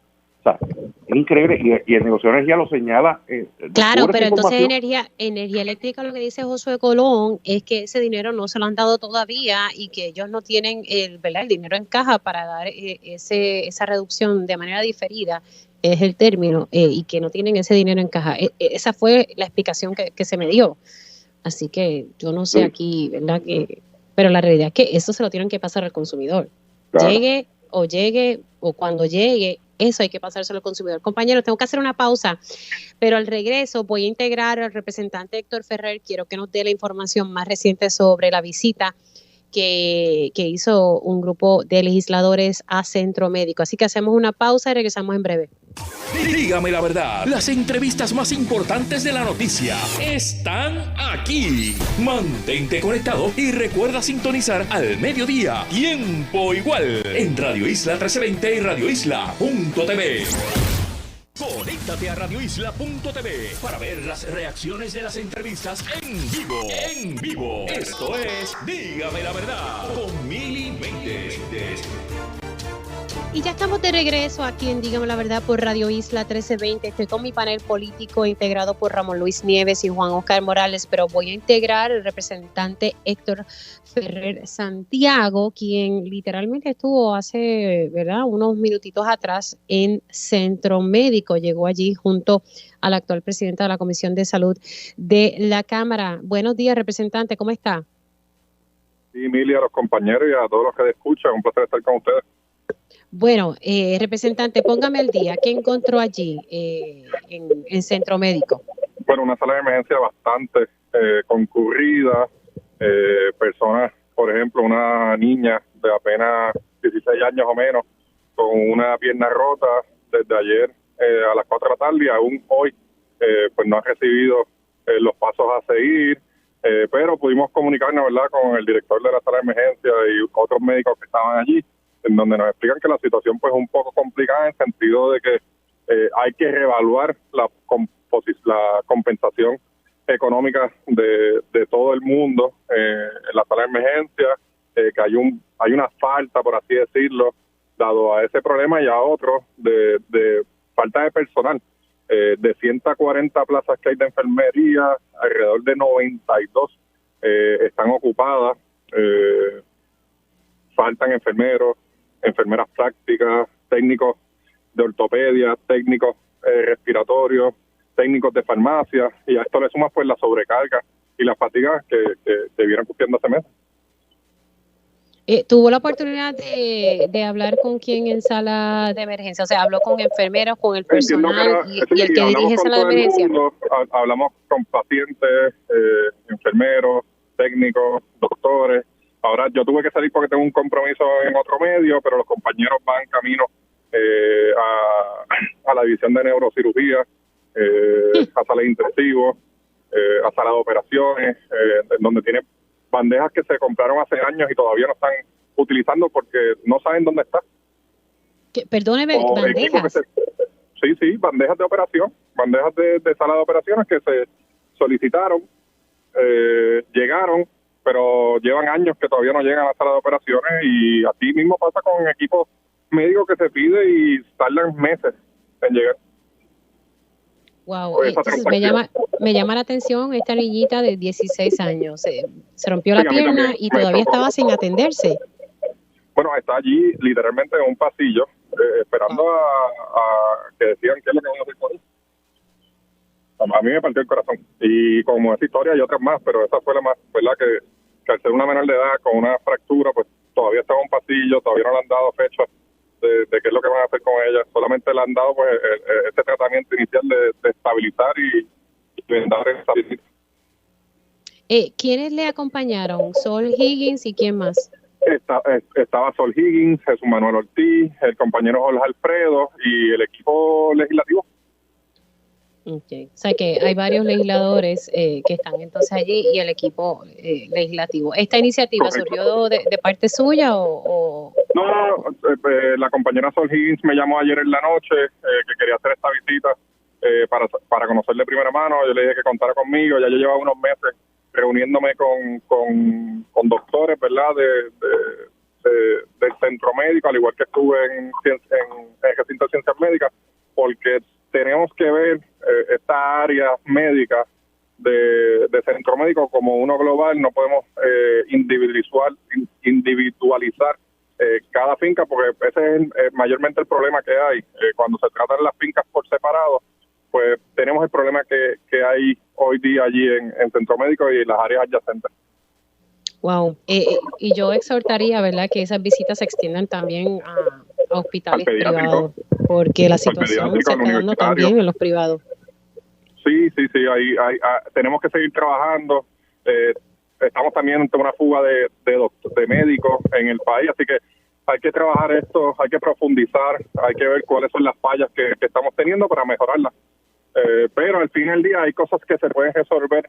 O sea, es increíble, y el negocio de energía lo señala. Claro, pero entonces energía eléctrica, lo que dice Josué Colón es que ese dinero no se lo han dado todavía y que ellos no tienen el dinero en caja para dar esa reducción de manera diferida, es el término, y que no tienen ese dinero en caja. Esa fue la explicación que se me dio. Así que yo no sé aquí, ¿verdad? Pero la realidad es que eso se lo tienen que pasar al consumidor. Claro. Llegue o cuando llegue, eso hay que pasárselo al consumidor. Compañeros, tengo que hacer una pausa, pero al regreso voy a integrar al representante Héctor Ferrer. Quiero que nos dé la información más reciente sobre la visita que hizo un grupo de legisladores a Centro Médico. Así que hacemos una pausa y regresamos en breve. Dígame la verdad, las entrevistas más importantes de la noticia están aquí. Mantente conectado y recuerda sintonizar al mediodía, tiempo igual, en Radio Isla 1320 y radioisla.tv. Conéctate a radioisla.tv para ver las reacciones de las entrevistas en vivo. En vivo. Esto es Dígame la verdad con Mili Méndez. Y ya estamos de regreso aquí en Dígame la Verdad por Radio Isla 1320. Estoy con mi panel político integrado por Ramón Luis Nieves y Juan Oscar Morales, pero voy a integrar al representante Héctor Ferrer Santiago, quien literalmente estuvo hace, ¿verdad?, unos minutitos atrás en Centro Médico. Llegó allí junto al actual presidente de la Comisión de Salud de la Cámara. Buenos días, representante, ¿cómo está? Sí, Mili, a los compañeros y a todos los que escuchan, un placer estar con ustedes. Bueno, representante, póngame al día. ¿Qué encontró allí en Centro Médico? Bueno, una sala de emergencia bastante concurrida. Personas, por ejemplo, una niña de apenas 16 años o menos, con una pierna rota desde ayer a las 4 de la tarde y aún hoy pues no ha recibido los pasos a seguir. Pero pudimos comunicarnos, ¿verdad?, con el director de la sala de emergencia y otros médicos que estaban allí, en donde nos explican que la situación pues es un poco complicada en el sentido de que hay que reevaluar la compensación económica de todo el mundo en la sala de emergencia, que hay una falta, por así decirlo, dado a ese problema y a otro de falta de personal. De 140 plazas que hay de enfermería, alrededor de 92 están ocupadas. Faltan enfermeros, enfermeras prácticas, técnicos de ortopedia, técnicos respiratorios, técnicos de farmacia, y a esto le sumas pues la sobrecarga y las fatigas que vieron cumpliendo hace meses. ¿Tuvo la oportunidad de hablar con quién en sala de emergencia? O sea, ¿habló con enfermeros, con el personal y el que dirige sala de emergencia? Hablamos con pacientes, enfermeros, técnicos, doctores. Ahora yo tuve que salir porque tengo un compromiso en otro medio, pero los compañeros van camino a la división de neurocirugía, a sala de intensivos, a sala de operaciones, donde tiene bandejas que se compraron hace años y todavía no están utilizando porque no saben dónde está. Perdóneme, ¿bandejas? Sí, bandejas de operación, bandejas de sala de operaciones que se solicitaron, llegaron, pero llevan años que todavía no llegan a la sala de operaciones, y así mismo pasa con equipos médicos que se pide y tardan meses en llegar. Wow, entonces me llama la atención esta niñita de 16 años. Se rompió la pierna y todavía estaba sin atenderse. Bueno, está allí literalmente en un pasillo esperando a que decían qué es lo que van a hacer con él. A mí me partió el corazón. Y como esa historia hay otras más, pero esa fue la más, ¿verdad? Que al ser una menor de edad con una fractura, pues todavía estaba en un pasillo, todavía no le han dado fecha de qué es lo que van a hacer con ella. Solamente le han dado pues este tratamiento inicial de estabilizar y vendar estabilizar. ¿Quiénes le acompañaron? Sol Higgins y quién más? Estaba Sol Higgins, Jesús Manuel Ortiz, el compañero Jorge Alfredo y el equipo legislativo. Okay. O sea que hay varios legisladores que están entonces allí y el equipo legislativo. ¿Esta iniciativa surgió de parte suya o...? No, la compañera Sol Higgins me llamó ayer en la noche que quería hacer esta visita para conocer de primera mano. Yo le dije que contara conmigo. Ya yo llevaba unos meses reuniéndome con doctores, ¿verdad?, del centro médico, al igual que estuve en recinto de ciencias médicas, porque tenemos que ver esta área médica de centro médico como uno global. No podemos individualizar cada finca, porque ese es mayormente el problema que hay. Cuando se tratan las fincas por separado, pues tenemos el problema que hay hoy día allí en centro médico y las áreas adyacentes. Wow. Y yo exhortaría, ¿verdad?, que esas visitas se extiendan también a hospitales privados, porque la situación se está dando también en los privados. Sí, tenemos que seguir trabajando. Estamos también ante una fuga de médicos en el país, así que hay que trabajar esto, hay que profundizar, hay que ver cuáles son las fallas que estamos teniendo para mejorarlas. Pero al fin del día hay cosas que se pueden resolver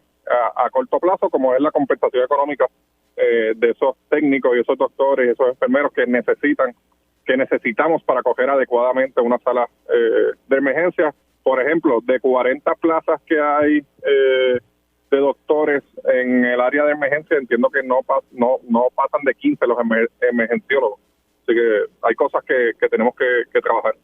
a corto plazo, como es la compensación económica de esos técnicos y esos doctores y esos enfermeros que necesitamos para acoger adecuadamente una sala de emergencia. Por ejemplo, de 40 plazas que hay de doctores en el área de emergencia, entiendo que no pasan de 15 los emergenciólogos. Así que hay cosas que tenemos que trabajar.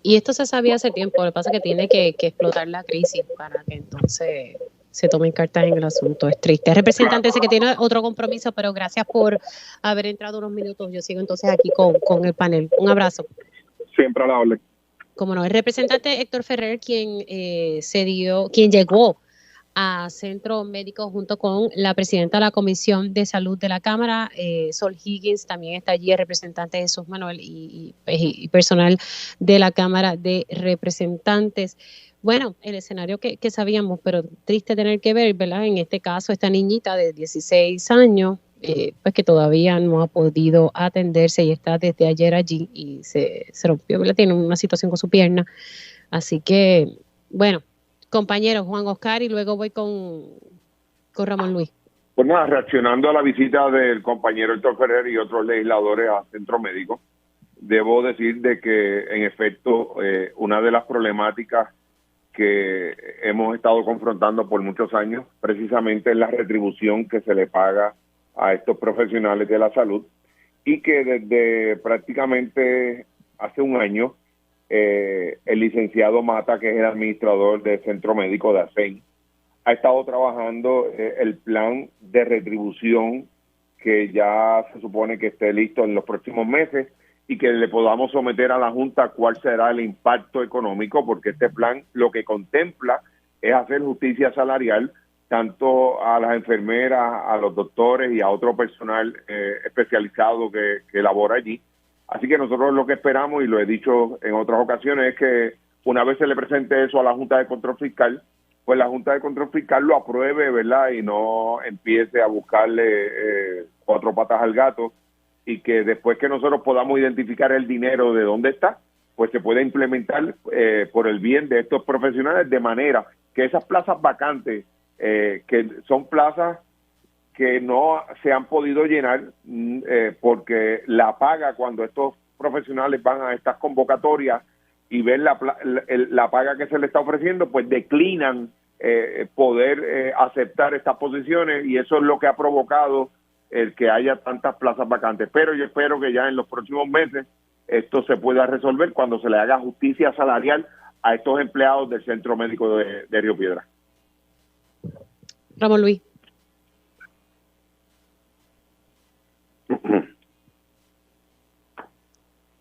Y esto se sabía hace tiempo, lo que pasa es que tiene que explotar la crisis para que entonces se tomen cartas en el asunto. Es triste. Representante, sé que tiene otro compromiso, pero gracias por haber entrado unos minutos. Yo sigo entonces aquí con el panel. Un abrazo. Siempre a la orden. Como no, el representante Héctor Ferrer, quien llegó a Centro Médico junto con la presidenta de la Comisión de Salud de la Cámara, Sol Higgins, también está allí el representante Jesús Manuel y personal de la Cámara de Representantes. Bueno, el escenario que sabíamos, pero triste tener que ver, ¿verdad? En este caso, esta niñita de 16 años, pues que todavía no ha podido atenderse y está desde ayer allí y se rompió, ¿verdad? Tiene una situación con su pierna. Así que, bueno, compañero Juan Oscar, y luego voy con Ramón Luis. Pues nada, reaccionando a la visita del compañero Héctor Ferrer y otros legisladores a Centro Médico, debo decir de que, en efecto, una de las problemáticas que hemos estado confrontando por muchos años, precisamente es la retribución que se le paga a estos profesionales de la salud, y que desde prácticamente hace un año, el licenciado Mata, que es el administrador del Centro Médico de ASEN, ha estado trabajando el plan de retribución que ya se supone que esté listo en los próximos meses y que le podamos someter a la Junta cuál será el impacto económico, porque este plan lo que contempla es hacer justicia salarial tanto a las enfermeras, a los doctores y a otro personal especializado que labora allí. Así que nosotros lo que esperamos, y lo he dicho en otras ocasiones, es que una vez se le presente eso a la Junta de Control Fiscal, pues la Junta de Control Fiscal lo apruebe, ¿verdad? Y no empiece a buscarle cuatro patas al gato, y que después que nosotros podamos identificar el dinero de dónde está, pues se puede implementar por el bien de estos profesionales, de manera que esas plazas vacantes, que son plazas que no se han podido llenar porque la paga, cuando estos profesionales van a estas convocatorias y ven la paga que se le está ofreciendo, pues declinan poder aceptar estas posiciones, y eso es lo que ha provocado el que haya tantas plazas vacantes. Pero yo espero que ya en los próximos meses esto se pueda resolver cuando se le haga justicia salarial a estos empleados del Centro Médico de Río Piedras. Ramón Luis.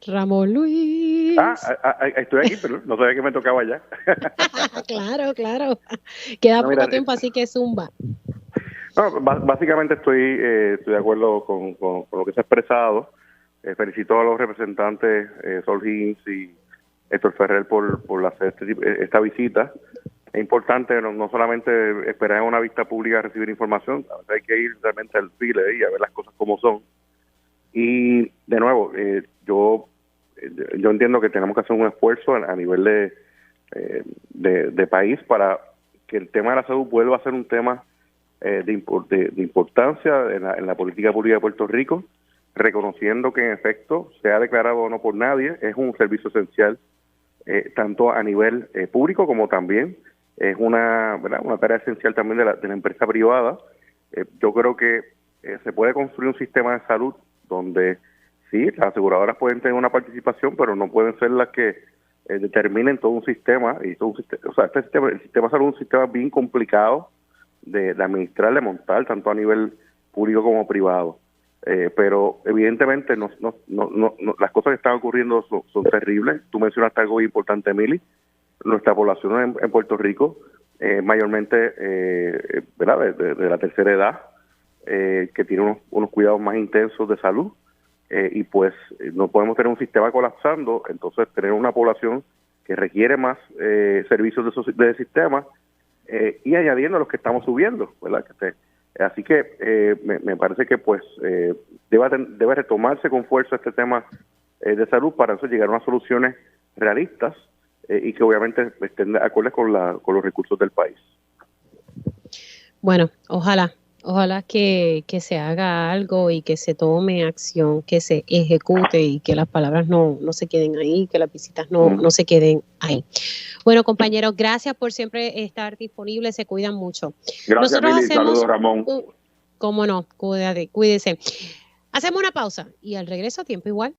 Ramón Luis. Estoy aquí, pero no sabía que me tocaba ya. Claro. Queda poco tiempo, así que zumba. No, básicamente estoy de acuerdo con lo que se ha expresado. Felicito a los representantes Sol Higgins y Héctor Ferrer por hacer esta visita. Es importante no solamente esperar en una vista pública a recibir información, a veces hay que ir realmente al file y a ver las cosas como son. Y de nuevo, yo entiendo que tenemos que hacer un esfuerzo a nivel de país para que el tema de la salud vuelva a ser un tema de importancia en la política pública de Puerto Rico, reconociendo que en efecto, sea declarado o no por nadie, es un servicio esencial tanto a nivel público como también es una tarea esencial también de la empresa privada. Yo creo que se puede construir un sistema de salud donde sí, las aseguradoras pueden tener una participación, pero no pueden ser las que determinen todo un sistema, y todo un sistema, o sea, el sistema de salud es un sistema bien complicado de administrar, de montar, tanto a nivel público como privado. Pero evidentemente las cosas que están ocurriendo son terribles. Tú mencionaste algo muy importante, Emily. Nuestra población en Puerto Rico, mayormente ¿verdad? De la tercera edad, que tiene unos cuidados más intensos de salud, y pues no podemos tener un sistema colapsando, entonces tener una población que requiere más servicios de sistema, y añadiendo a los que estamos subiendo, ¿verdad? Así que me parece que pues debe retomarse con fuerza este tema de salud para eso llegar a unas soluciones realistas y que obviamente estén acordes con los recursos del país. Bueno, ojalá que se haga algo y que se tome acción, que se ejecute y que las palabras no se queden ahí, que las visitas no se queden ahí. Bueno, compañeros, gracias por siempre estar disponibles, se cuidan mucho. Gracias, Mili. Saludos, Ramón. Cómo no, cuídese. Hacemos una pausa y al regreso a tiempo igual.